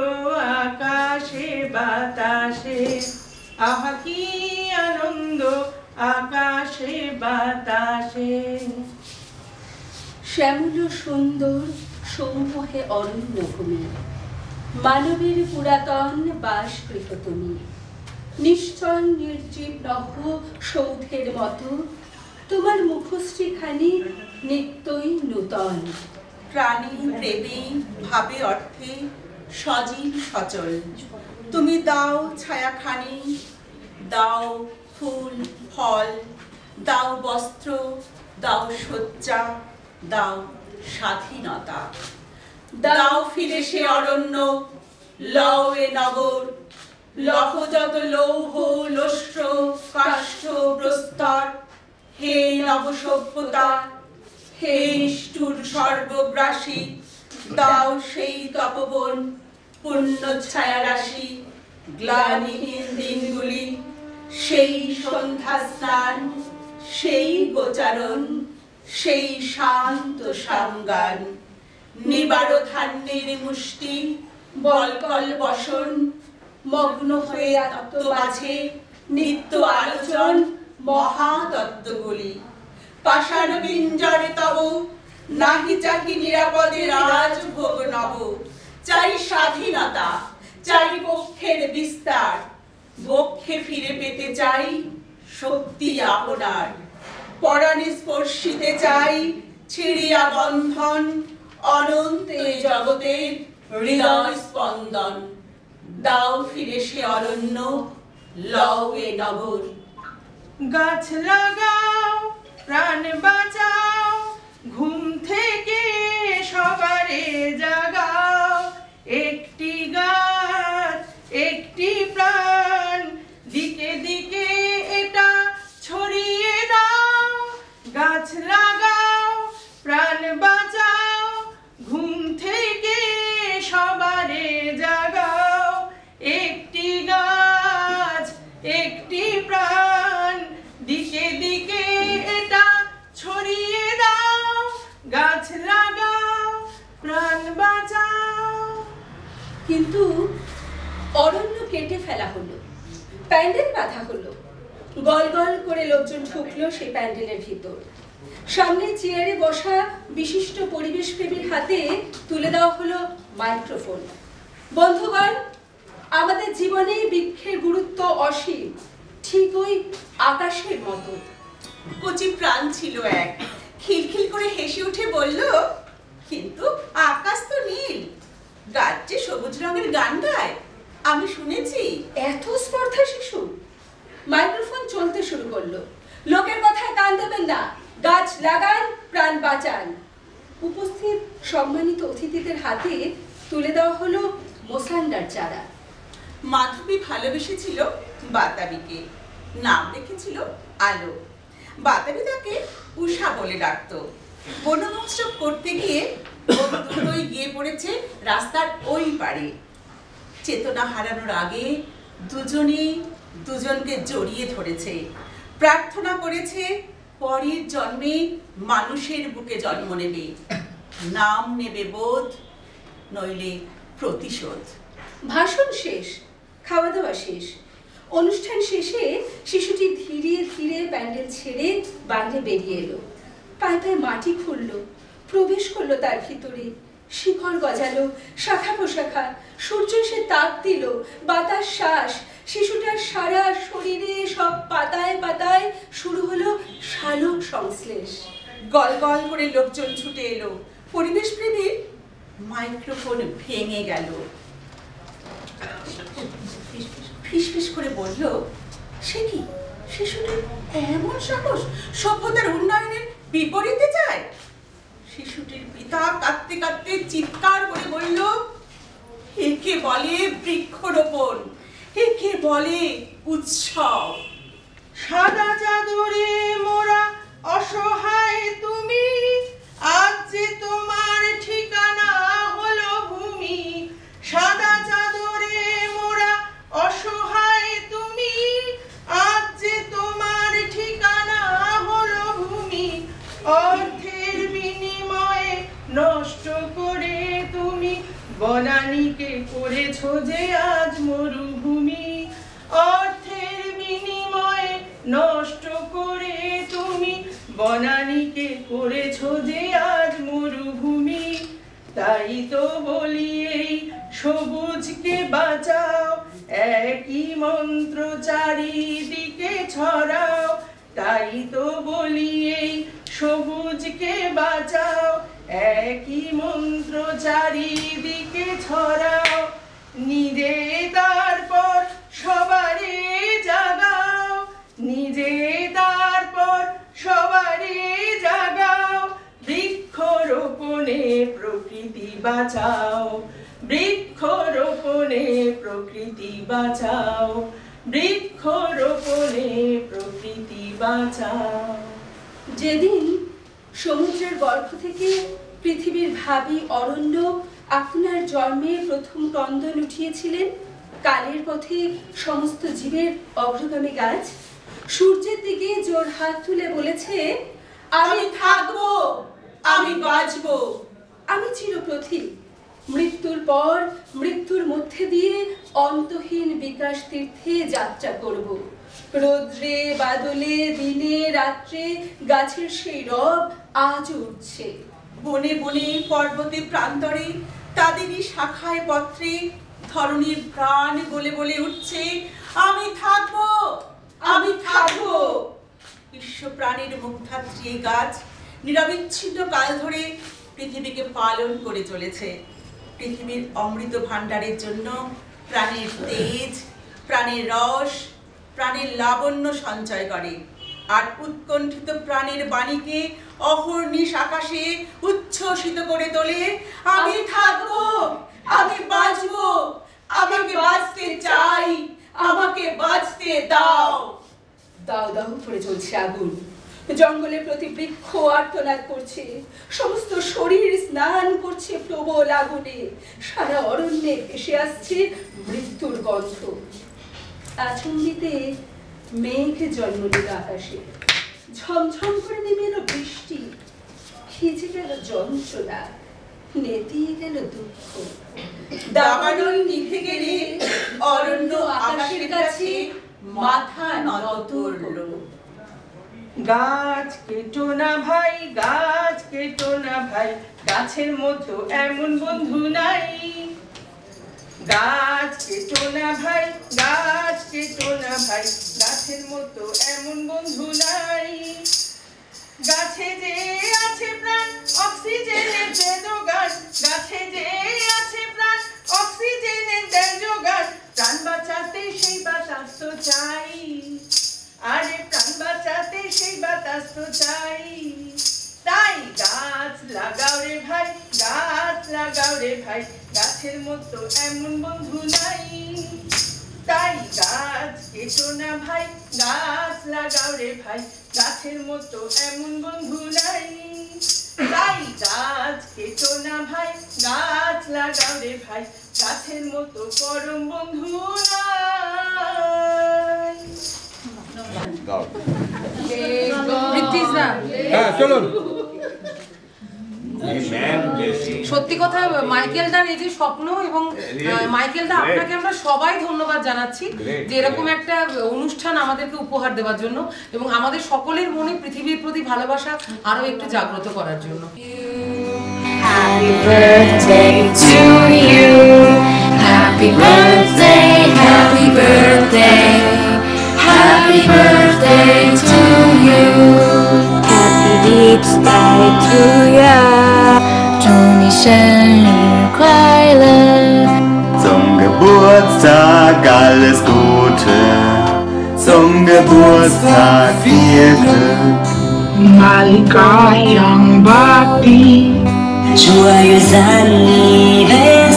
আকাশে বাতাসে, আহা কি আনন্দ আকাশে বাতাসে। শ্যামল সুন্দর সৌমহে অরণ্য ভূমি, মানবের পুরাতন বাসগৃহ তুমি, নিশ্চল নির্জীব নহ সৌধের মতো, তোমার মুখশ্রীখানি নিত্যই নূতন। প্রাণী প্রেমে ভাবে অর্থে সজীব সচল, তুমি দাও ছায়াখানি, দাও ফুল ফল, দাও বস্ত্র, দাও শয্যা, দাও স্বাধীনতা। দাও ফিরে সে অরণ্য, লও এ নগর, লহ যত লৌহ লস্য কাষ্ঠ প্রস্তর, হে নবসভ্যতা, হে নিষ্ঠুর সর্বগ্রাসী, দাও সেই তপবন পুণ্য ছায়া রাশি, গ্লানিহীন দিনগুলি, সেই সন্ধ্যা স্নান, সেই গোচারণ, সেই শান্ত সামগান, নিবারো ধান্যের মুষ্টি, বলকল বসন, মগ্ন হয়ে তত্ত্ব মাঝে নিত্য আলোচন মহাতত্ত্বগুলি। পাষাণ পিঞ্জরে তব নাহি চাহি নিরাপদে রাজভোগ নব, চাই স্বাধীনতা, চাই বক্ষের বিস্তার, বক্ষে ফিরে পেতে চাই শক্তি আপনার, পরাণে স্পর্শিতে চাই ছিড়িয়া বন্ধন, অনন্ত এ জগতের হৃদয় স্পন্দন। দাও ফিরে সে অরণ্য, লও এ নগর। গাছ লাগাও প্রাণ বাঁচাও, ঘুম থেকে সবারে জাগাও, একটি গাছ একটি প্রাণ, দিকে দিকে এটা ছড়িয়ে দাও। গাছ লাগাও প্রাণ বাঁচাও, ঘুম থেকে সবারে জাগাও, একটি গাছ একটি প্রাণ, দিকে দিকে এটা ছড়িয়ে দাও। গাছ লাগাও প্রাণ বাঁচাও। কিন্তু অরণ্য কেটে ফেলা হলো, প্যান্ডেল বাঁধা হলো, গল গল করে লোকজন ঢুকলো সেই প্যান্ডেলের ভিতর। সামনে চেয়ারে বসা বিশিষ্ট পরিবেশ প্রেমীর হাতে তুলে দেওয়া হলো মাইক্রোফোন। বন্ধুগণ, আমাদের জীবনে বৃক্ষের গুরুত্ব অসীম, ঠিক ওই আকাশের মতো। কচি প্রাণ ছিল এক, খিলখিল করে হেসে উঠে বলল, কিন্তু আকাশ তো নীল, গাছ যে সবুজ রঙের গান গায়, আমি শুনেছি। এত স্পর্ধা শিশু। মাইক্রোফোন চলতে শুরু করলো। লোকের কথায় কান দেবেন না, গাছ লাগান প্রাণ বাঁচান। উপস্থিত সম্মানিত অতিথিদের হাতে তুলে দেওয়া হলো মোসান্ডার চারা। মাধবী ভালোবেসেছিল বাতাবিকে, নাম রেখেছিল আলো। বাতাবি তাকে উষা বলে ডাকত। বনমহোৎসব করতে গিয়ে দুটোই গিয়ে পড়েছে রাস্তার ওই পারে। চেতনা হারানোর আগে দুজনেই দুজনকে জড়িয়ে ধরেছে, প্রার্থনা করেছে পরের জন্মে মানুষের বুকে জন্ম নেবে, নাম নেবে বোধ, নইলে প্রতিশোধ। ভাষণ শেষ, খাওয়া দাওয়া শেষ। অনুষ্ঠান শেষে শিশুটি ধীরে ধীরে প্যান্ডেল ছেড়ে বাইরে বেরিয়ে এলো। পায়ে পায়ে মাটি খুললো, প্রবেশ করলো তার ভিতরে। শিকড় গজালো, শাখা প্রশাখা, সূর্য এসে তাপ দিল, বাতাস শ্বাস। শিশুটার সারা শরীরে সব পাতায় পাতায় শুরু হলো শালক সংশ্লেষ। গল গল করে লোকজন ছুটে এলো। পরিবেশ প্রেমীর মাইক্রোফোন ভেঙে গেল। ফিসফিস করে বলল, সে কি, শিশুটির এমন সাহস, সভ্যতার উন্নয়নের বিপরীতে যায়? শিশুটির পিতা কাঁদতে কাঁদতে চিৎকার করে বলল, একে বলে বৃক্ষরোপণ, একে বলে উৎসব। সাদা চাদরে মোরা অসহায় তুমি, আজ যে তোমার ঠিকানা হলো ভূমি। সাদা চাদর বনানীকে করেছো যে আজ মরুভূমি, অর্থের বিনিময়ে নষ্ট করে তুমি বনানীকে করেছো যে আজ মরুভূমি। তাই তো বলি এই সবুজকে বাঁচাও, একই মন্ত্র চারিদিকে ছড়াও। তাই তো বলি এই সবুজকে বাঁচাও, একই মন্ত্র চারিদিকে ছড়াও। নিজে তারপর সবারে জাগাও, নিজে তারপর সবারে জাগাও। বৃক্ষরোপণে প্রকৃতি বাঁচাও, বৃক্ষরোপণে প্রকৃতি বাঁচাও, বৃক্ষরোপণে প্রকৃতি বাঁচাও। যেদিন সমুদ্রের গর্ভ থেকে পৃথিবীর ভাবী অরণ্য আপনার জন্মে প্রথম ক্রন্দন উঠিয়েছিলেন, কালের পথে সমস্ত জীবের অগ্রগামী গাছ সূর্যের দিকে জোর হাত তুলে বলেছে, আমি থাকবো, আমি বাঁচবো, আমি চিরপ্রথিক। মৃত্যুর পর মৃত্যুর মধ্যে দিয়ে অন্তহীন বিকাশ তীর্থে যাত্রা করব। রৌদ্রে বাদলে দিনে রাত্রে গাছের সেই রব আজ উঠছে। বনে বনে পর্বতে প্রান্তরে তাদেরই শাখায় পত্রে ধরণীর প্রাণ বলে বলে উঠছে, আমি থাকবো, আমি থাকবো। বিশ্ব প্রাণের মুগ্ধাত্রী গাছ নিরবিচ্ছিন্ন কাল ধরে পৃথিবীকে পালন করে চলেছে। পৃথিবীর অমৃত ভাণ্ডারের জন্য প্রাণের তেজ, প্রাণের রস, প্রাণের লাবণ্য সঞ্চয় করে। আর উৎকণ্ঠিত প্রাণের বাণীকে অহর্নিশ আকাশে উচ্ছ্বসিত করে তোলে, আমি থাকবো, আমি বাঁচবো, আমাকে বাঁচতে চাই, আমাকে বাঁচতে দাও। দাও দাও করে চলছে আগুন, জঙ্গলের প্রতি বৃক্ষ আর্তনাদ করছে, সমস্ত শরীর স্নান করছে প্রবল আগুনে, সারা অরণ্যে ভেসে আসছে মৃত্যুর গন্ধ। আচম্বিতে মেঘ জন্ম নিল আকাশে, ঝমঝম করে নেমে এলো বৃষ্টি, ভিজে গেল যন্ত্রণা, নেতিয়ে গেল দুঃখ। দাবানল নিভে গেলে অরণ্য আকাশের কাছে মাথা নত করলো। গাছ কেটো না ভাই, গাছ কেটো না ভাই, গাছের মতো এমন বন্ধু নাই। গাছ কেটো না ভাই, গাছ কেটো না ভাই, গাছের মতো এমন বন্ধু নাই। গাছে যে আছে প্রাণ, অক্সিজেনের দেয় যোগান, গাছে যে আছে প্রাণ, অক্সিজেনের দেয় যোগান। প্রাণ বাঁচাতে সেই বাতাস তো চাই, আরে প্রাণ বাঁচাতে সেই বাতাস তো চাই। তাই গাছ লাগাও রে ভাই, গাছ লাগাও রে ভাই, গাছের মতো এমন বন্ধু নাই। তাই গাছ কেটো না ভাই, গাছ লাগাও রে ভাই, গাছের মতো এমন বন্ধু নাই। তাই গাছ কেটো না ভাই, গাছ লাগাও রে ভাই, গাছের মতো পরম বন্ধু নাই। চলুন। সত্যি কথা, মাইকেল দার এই যে স্বপ্ন, এবং মাইকেল দা আপনাকে আমরা সবাই ধন্যবাদ জানাচ্ছি যে এরকম একটা অনুষ্ঠান আমাদেরকে উপহার দেওয়ার জন্য, এবং আমাদের সকলের মনে পৃথিবীর প্রতি ভালোবাসা আরো একটু জাগ্রত করার জন্য। Happy birthday to you. Happy birthday, happy birthday. Happy birthday to you. Happy birthday to you. 祝你生日快乐。 Zum Geburtstag alles Gute. Zum Geburtstag viel Glück. Malika Young Bhakti. Joyeux anniversaire.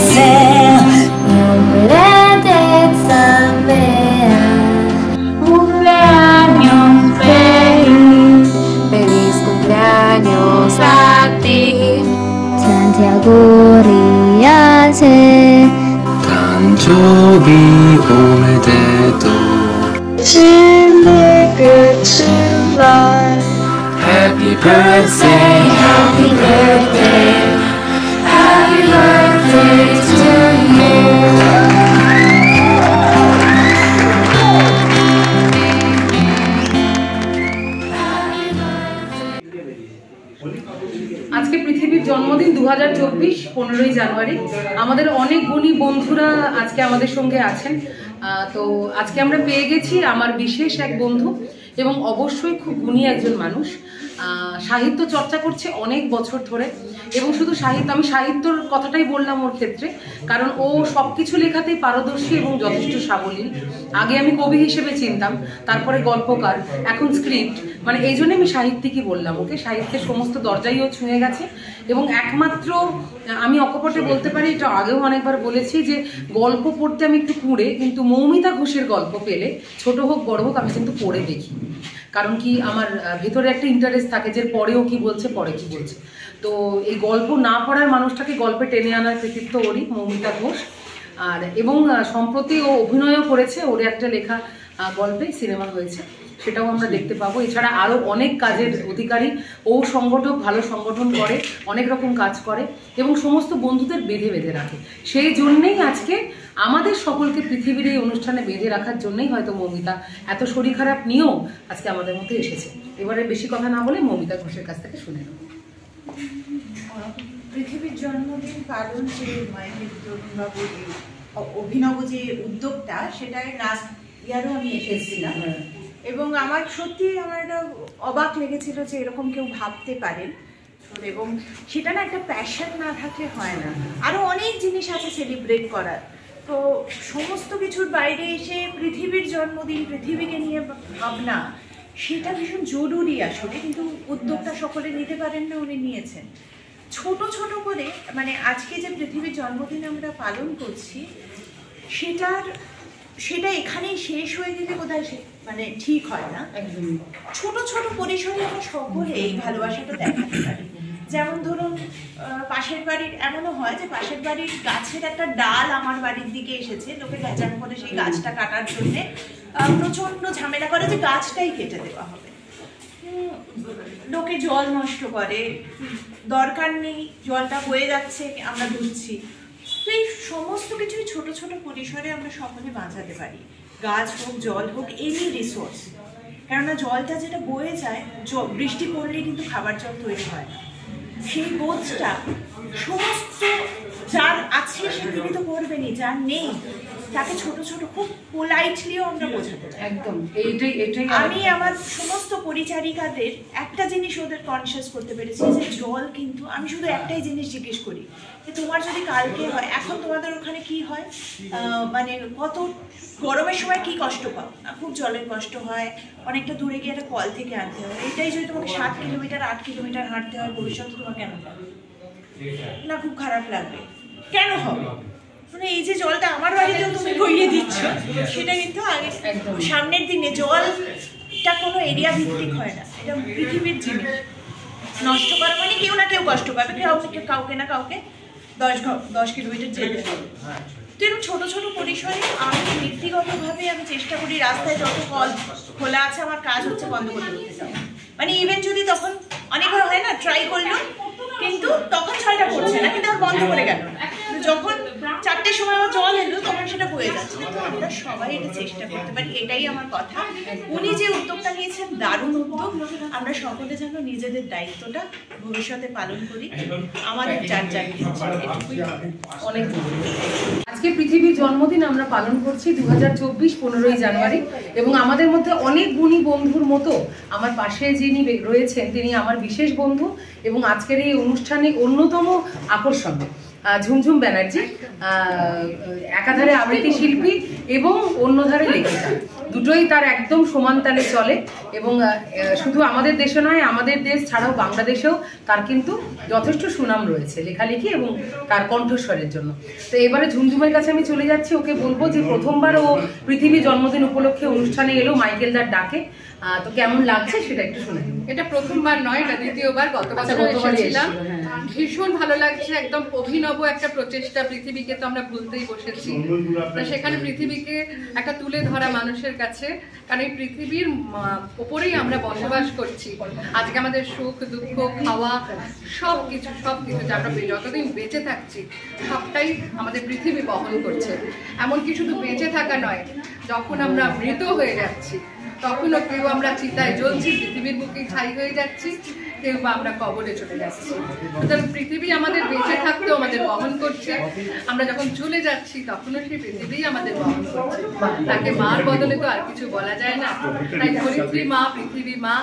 Cumpleaños feliz. Feliz cumpleaños a ti. Santiago Riase. 단조비 오래돼도 Happy birthday, happy birthday, happy birthday to জানুয়ারি। আমাদের অনেক গুণী বন্ধুরা আজকে আমাদের সঙ্গে আছেন। তো আজকে আমরা পেয়ে গেছি আমার বিশেষ এক বন্ধু এবং অবশ্যই খুব গুণী একজন মানুষ। সাহিত্য চর্চা করছে অনেক বছর ধরে এবং শুধু সাহিত্য, আমি সাহিত্যর কথাটাই বললাম ওর ক্ষেত্রে, কারণ ও সব কিছু লেখাতেই পারদর্শী এবং যথেষ্ট সাবলীল। আগে আমি কবি হিসেবে চিনতাম, তারপরে গল্পকার, এখন স্ক্রিপ্ট, মানে এই জন্য আমি সাহিত্যিকই বললাম ওকে। সাহিত্যের সমস্ত দরজাই ও ছুঁয়ে গেছে এবং একমাত্র আমি অকপটে বলতে পারি, এটা আগেও অনেকবার বলেছি, যে গল্প পড়তে আমি একটু কুঁড়ে, কিন্তু মৌমিতা ঘোষের গল্প পেলে ছোট হোক বড় হোক আমি কিন্তু পড়ে দেখি। কারণ কি আমার ভেতরে একটা ইন্টারেস্ট থাকে যে পরেও কি বলছে, পরে কি বলছে। তো এই গল্প না পড়ার মানুষটাকে গল্পে টেনে আনার কৃতিত্ব ওরই, মৌমিতা ঘোষ। আর এবং সম্প্রতি ও অভিনয়ও করেছে, ওর একটা লেখা গল্পে সিনেমা হয়েছে, সেটাও আমরা দেখতে পাবো। এছাড়া আরও অনেক কাজের অধিকারী ও সংগঠক, ভালো সংগঠন করে, অনেক রকম কাজ করে এবং সমস্ত বন্ধুদের বেঁধে বেঁধে রাখে। সেই জন্যেই আজকে আমাদের সকলকে পৃথিবীর এই অনুষ্ঠানে বেঁধে রাখার জন্যই হয়তো মৌমিতা এত শরীর খারাপ নিয়েও আজকে আমাদের মধ্যে এসেছে। এবারে বেশি কথা না বলে মৌমিতা ঘোষের কাছ থেকে শুনে নেব। পৃথিবীর জন্মদিন পালন যে মাইকেল তরুণবাবুর অভিনব যে উদ্যোগটা, সেটাই লাস্ট ইয়ারও আমি এসেছিলাম এবং আমার সত্যি আমার একটা অবাক লেগেছিল যে এরকম কেউ ভাবতে পারেন, এবং সেটা না একটা প্যাশন না থাকলে হয় না। আরও অনেক জিনিস আছে সেলিব্রেট করার, তো সমস্ত কিছুর বাইরে এসে পৃথিবীর জন্মদিন, পৃথিবীকে নিয়ে ভাবনা, সেটা ভীষণ জরুরি আসলে। কিন্তু উদ্যোগটা সকলে নিতে পারেন না, উনি নিয়েছেন ছোট ছোট করে। মানে আজকে যে পৃথিবীর জন্মদিন আমরা পালন করছি, সেটা এখানেই শেষ হয়ে গেলে বোধহয় মানে ঠিক হয় না। ছোট ছোট পরিসরে আমরা সকলে এই ভালোবাসাটা দেখাতে পারি। যেমন ধরুন পাশের বাড়ির, এমনও হয় যে পাশের বাড়ির গাছের একটা ডাল আমার বাড়ির দিকে এসেছে, লোকে ভেজান করে সেই গাছটা কাটার জন্যে প্রচণ্ড ঝামেলা করে যে গাছটাই কেটে দেওয়া হবে। লোকে জল নষ্ট করে, দরকার নেই, জলটা বয়ে যাচ্ছে, আমরা ধুচ্ছি। তো এই সমস্ত কিছুই ছোট ছোট পরিসরে আমরা সকলে বাঁচাতে পারি, গাছ হোক, জল হোক, এনি রিসোর্স। কেননা জলটা যেটা বয়ে যায়, বৃষ্টি পড়লে কিন্তু খাবার জল তৈরি হয় না। সেই বোধটা সমস্ত যার আছে সে তিনি তো করবেনই, যার নেই তাকে ছোট ছোট খুব পোলাইটলিও আমরা বোঝাতে পারি। একদম এইটাই আমি আমার সমস্ত পরিচারিকাদের একটা জিনিস ওদের কনসিয়াস করতে পেরেছি যে জল কিন্তু, আমি শুধু একটাই জিনিস জিজ্ঞেস করি যে তোমার যদি কালকে হয়, এখন তোমাদের ওখানে কি হয়, মানে কত গরমের সময় কি কষ্ট পাও? খুব জলের কষ্ট হয়, অনেকটা দূরে গিয়ে একটা কল থেকে আনতে হয়। এটাই যদি তোমাকে 7 কিলোমিটার 8 কিলোমিটার হাঁটতে হয়, ভবিষ্যতে তোমার কেমন লাগবে? না, খুব খারাপ লাগবে। কেন হবে? মানে এই যে জলটা আমার বাড়িতেও তুমি বইয়ে দিচ্ছ, সেটা কিন্তু আগে সামনের দিনে জলটা কোনো এরিয়া ভিত্তিক হয় না, এটা পৃথিবীর জিনিস। নষ্ট করা মানে কেউ না কেউ কষ্ট পাবে, কাউকে না কাউকে 10 কিলোমিটার যেতে হবে। তো এরকম ছোটো ছোটো পরিসরে আমি ব্যক্তিগতভাবে আমি চেষ্টা করি, রাস্তায় যত কল খোলা আছে আমার কাজ হচ্ছে বন্ধ করতে যাওয়া। মানে ইভেন যদি তখন অনেকবার হয় না, ট্রাই করলাম কিন্তু তখন ছয়টা পড়ছে না, কিন্তু আর বন্ধ করে গেল না। যখন 4টের সময় আমার জল এলো তখন সেটা বয়ে যাচ্ছে। তো আমরা সবাই এটা চেষ্টা করতে পারি, এটাই আমার কথা। উনি যে উদ্যোগটা নিয়েছেন দারুণ উদ্যোগ। আমরা সকলে যেন নিজেদের দায়িত্বটা ভবিষ্যতে পালন করি, আমাদের যার অনেক। আজকে পৃথিবীর জন্মদিন আমরা পালন করছি 2024 15ই জানুয়ারি এবং আমাদের মধ্যে অনেক গুণী বন্ধুর মতো আমার পাশে যিনি রয়েছেন তিনি আমার বিশেষ বন্ধু এবং আজকের এই অনুষ্ঠানে অন্যতম আকর্ষণ ঝুমঝুম ব্যানার্জি, একাধারে আবৃত্তি শিল্পী এবং অন্যধারে লেখিকা, দুটোই তার একদম সমান তালে চলে এবং শুধু আমাদের দেশে নয়, আমাদের দেশ ছাড়াও বাংলাদেশেও তার কিন্তু যথেষ্ট সুনাম রয়েছে লেখালেখি এবং তার কণ্ঠস্বরের জন্য। তো এবারে ঝুমঝুমের কাছে আমি চলে যাচ্ছি, ওকে বলবো যে প্রথমবার ও পৃথিবী জন্মদিন উপলক্ষে অনুষ্ঠানে এলো মাইকেলদার ডাকে, তো কেমন লাগছে সেটা একটু শুনে নিন। এটা প্রথমবার নয়, এটা দ্বিতীয়বার। গত বছর এসেছিলাম, ভীষণ ভালো লাগছে। একদম অভিনব একটা প্রচেষ্টা, পৃথিবীকে তো আমরা ভুলতেই বসেছি, সেখানে পৃথিবীকে একটা তুলে ধরা মানুষের কাছে, কারণ এই পৃথিবীর ওপরেই আমরা বসবাস করছি। আজকে আমাদের সুখ দুঃখ খাওয়া সব কিছু যে আমরা যতদিন বেঁচে থাকছি সবটাই আমাদের পৃথিবী বহন করছে। এমনকি শুধু বেঁচে থাকা নয়, যখন আমরা মৃত হয়ে যাচ্ছি তখনও কেউ আমরা চিতায় জ্বলছি, পৃথিবীর বুকেই ছাই হয়ে যাচ্ছি, কেউ বা আমরা কবরে চলে যাচ্ছি। সুতরাং পৃথিবী আমাদের বেঁচে থাকতেও আমাদের বহন করছে, আমরা যখন চলে যাচ্ছি তখনও সেই পৃথিবী আমাদের বহন করছে। তাকে মার বদলে তো আর কিছু বলা যায় না। তাই ধরিত্রী মা, পৃথিবী মা,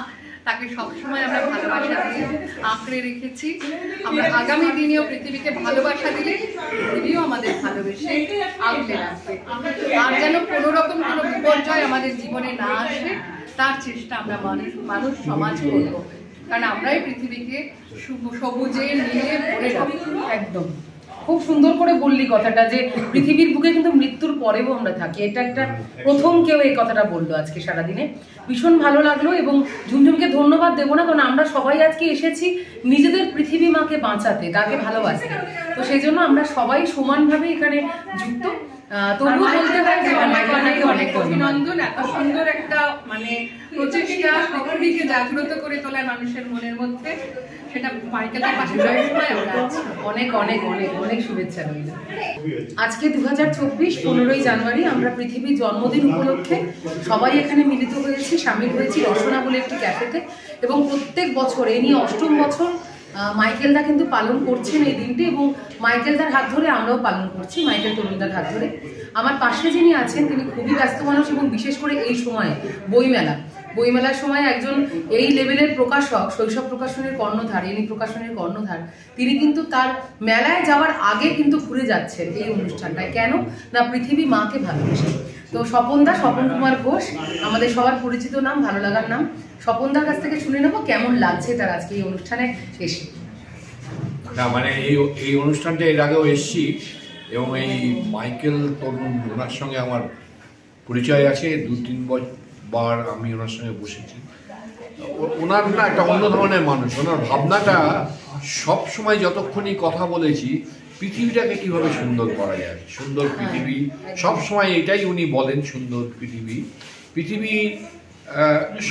তাকে সবসময় আমরা ভালোবাসা দিয়ে আঁকড়ে রেখেছি। আমরা আগামী দিনেও পৃথিবীকে ভালোবাসা দিলে পৃথিবীও আমাদের ভালোবেসে আগলে রাখবে। আর যেন কোনো রকম কোনো বিপর্যয় আমাদের জীবনে না আসে তার চেষ্টা আমরা মানুষ সমাজ করবো, কারণ আমরাই পৃথিবীকে সবুজে নীলে ভরে রাখবো। একদম খুব সুন্দর করে বললি কথাটা, যে পৃথিবীর বুকে কিন্তু মৃত্যুর পরেও আমরা থাকি। এটা একটা প্রথম কেউ এই কথাটা বললো আজকে সারাদিনে, ভীষণ ভালো লাগলো। এবং ঝুমঝুমকে ধন্যবাদ দেবো না, কারণ আমরা সবাই আজকে এসেছি নিজেদের পৃথিবী মাকে বাঁচাতে, তাকে ভালোবাসতে। তো সেই জন্য আমরা সবাই সমানভাবে এখানে যুক্ত। তবুও বলতে হয় যে অনেক অভিনন্দন, এত সুন্দর একটা মানে প্রচেষ্টা পৃথিবীকে জাগ্রত করে তোলার মানুষের মনের মধ্যে, সেটা মাইকেলের পাশে সবসময় আমরা আছি। অনেক অনেক অনেক অনেক শুভেচ্ছা রইল। আজকে 2024 15ই জানুয়ারি আমরা পৃথিবীর জন্মদিন উপলক্ষে সবাই এখানে মিলিত হয়েছি, সামিল হয়েছি রসনা বলে একটি ক্যাফেতে। এবং প্রত্যেক বছর, এই নিয়ে 8ম বছর মাইকেলদা কিন্তু পালন করছেন এই দিনটি, এবং মাইকেলদার হাত ধরে আমরাও পালন করছি, মাইকেল তরুণদার হাত ধরে। আমার পাশে যিনি আছেন তিনি খুবই ব্যস্ত মানুষ, এবং বিশেষ করে এই সময়ে বইমেলার সময় একজন এই লেভেলের প্রকাশক, শৈশব প্রকাশনের কর্ণধার, এনি প্রকাশনের কর্ণধার, তিনি কিন্তু তার মেলায় যাওয়ার আগে কিন্তু ঘুরে যাচ্ছেন এই অনুষ্ঠানটায়। কেন না, পৃথিবী মাকে ভালোবাসে। তো স্বপনদা, স্বপন কুমার ঘোষ, আমাদের সবার পরিচিত নাম, ভালো লাগার নাম। স্বপনদার কাছ থেকে শুনে নেবো কেমন লাগছে তার আজকে এই অনুষ্ঠানে এসে। না মানে এই অনুষ্ঠানটা এর আগেও এসেছি, এবং এই মাইকেল তরুণ ওনার সঙ্গে আমার পরিচয় আছে, 2-3 বার আমি ওনার সঙ্গে বসেছি। ওনার না একটা অন্য ধরনের মানুষ, ওনার ভাবনাটা সব সময় যতক্ষণই কথা বলেছি পৃথিবীটাকে কিভাবে সুন্দর করা যায়, সুন্দর পৃথিবী, সব সময় এটাই উনি বলেন, সুন্দর পৃথিবী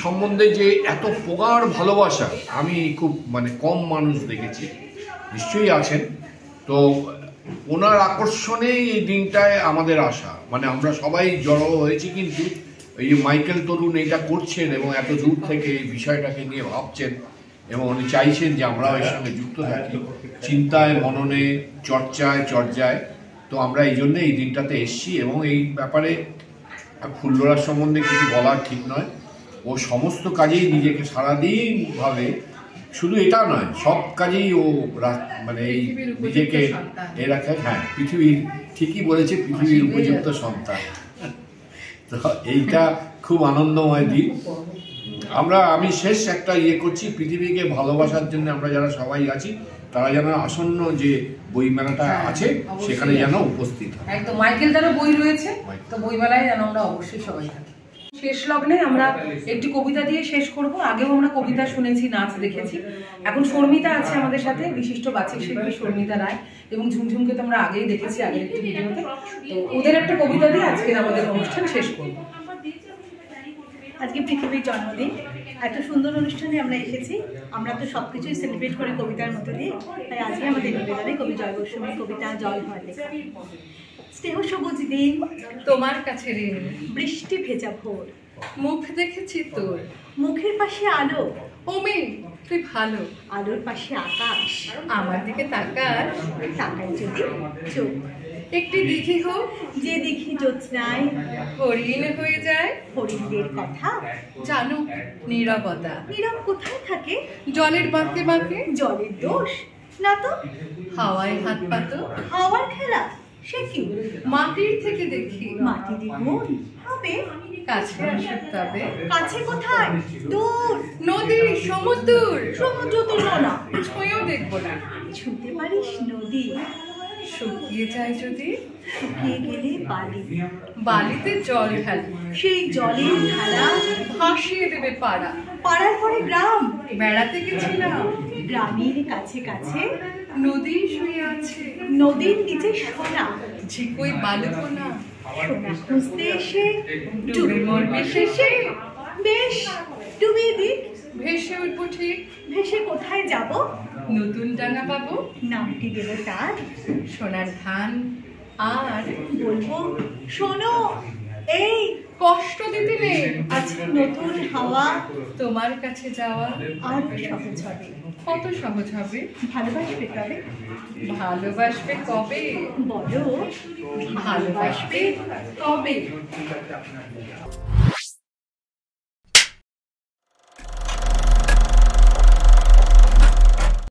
সম্বন্ধে যে এত প্রগাঢ় ভালোবাসা আমি খুব মানে কম মানুষ দেখেছি, নিশ্চয়ই আছেন। তো ওনার আকর্ষণে এই দিনটায় আমাদের আসা, মানে আমরা সবাই জড়ো হয়েছি, কিন্তু এই যে মাইকেল তরুণ এটা করছেন এবং এত দূর থেকে এই বিষয়টাকে নিয়ে ভাবছেন, এবং উনি চাইছেন যে আমরাও এর সঙ্গে যুক্ত থাকি চিন্তায়, মননে, চর্চায়। তো আমরা এই জন্যে এই দিনটাতে এসছি। এবং এই ব্যাপারে ফুল্লরার সম্বন্ধে কিছু বলার ঠিক নয়, ও সমস্ত কাজেই নিজেকে সারাদিন ভাবে, শুধু এটা নয়, সব কাজেই ও মানে এই নিজেকে এ রাখে। হ্যাঁ, পৃথিবীর, ঠিকই বলেছে, পৃথিবীর উপযুক্ত সন্তান। তো এইটা খুব আনন্দময় দিন। আমি শেষ একটা করছি, পৃথিবীকে ভালোবাসার জন্য আমরা যারা সবাই আছি তারা যেন আসন্ন যে বইমেলাটা আছে সেখানে যেন উপস্থিত হয়। একদম, মাইকেলদারও বই রয়েছে, তো বইমেলায় যেন আমরা অবশ্যই সবাই থাকি। শেষ লগ্নে আমরা একটি কবিতা দিয়ে শেষ করব। আগেও আমরা কবিতা শুনেছি, নাচ দেখেছি। এখন শর্মিতা আছে আমাদের সাথে, বিশিষ্ট বাচিক শিল্পী শর্মিতা রায়, এবং ঝুমঝুমকে তো আমরা আগেই দেখেছি আগের একটি ভিডিওতে। তো ওদের একটা কবিতা দিয়ে আজকের আমাদের অনুষ্ঠান শেষ করব। আজকে পৃথিবীর জন্মদিন, এত সুন্দর অনুষ্ঠানে আমরা এসেছি। আমরা তো সব কিছুই সেলিব্রেট করি কবিতার মতো দিয়ে, তাই আজকে আমাদের নিবেদনে কবি জয় গোস্বামীর কবিতা জল হয় লেখা। স্নেহ সবুজ দিন তোমার কাছে ঋণ, বৃষ্টি ভেজা ভোর, মুখ দেখেছি তোর, মুখের পাশে আলো, ওমে তুই ভালো, আলোর পাশে আকাশ, আমার দিকে তাকাস, তাকাই যদি চোখ, একটি দিঘি হোক, যে দিঘি জ্যোৎস্নায় হরিণ হয়ে যায়, হরিণদের কথা জানো নীরবতা, নীরব কোথায় থাকে, জলের বাঁকে বাঁকে, জলের দোষ না তো, হাওয়ায় হাত পাতো, হাওয়ার খেলা সে কি, মাটির থেকে দেখি, মাটির গুণ হবে, কাছে আসে তবে, কাছে কোথায়, দূর, নদী, সমুদ্র তুলব না, ছুঁয়েও দেখবো না, ছুঁতে পারিস নদী, শুকিয়ে যায় যদি, শুকিয়ে গেলে বালি, বালিতে জল ঢালি, সেই জলের ধারা ভাসিয়ে দেবে পাড়া, পাড়ার পরে গ্রাম, বেড়াতে গেছিলাম, গ্রামের কাছে কাছে নদী শুয়ে আছে, নদীর নিচে সোনা, ঝিকই বালুকোনা, সোনা খুঁজতে এসে ডুবে মরবে শেষে, বেশ ডুবিয়ে দিক, ভেসে উঠবো ঠিক, ভেসে কোথায় যাব, নতুন ডানা পাবো, নামটি দেব তার সোনার ধান, আর বলবো শোনো এই কষ্ট দিতে নেই, আজকে নতুন হাওয়া তোমার কাছে যাওয়া আর সহজ হবে। কত সহজ হবে। ভালোবাসবে কবে? ভালোবাসবে কবে? বলো, ভালোবাসবে কবে?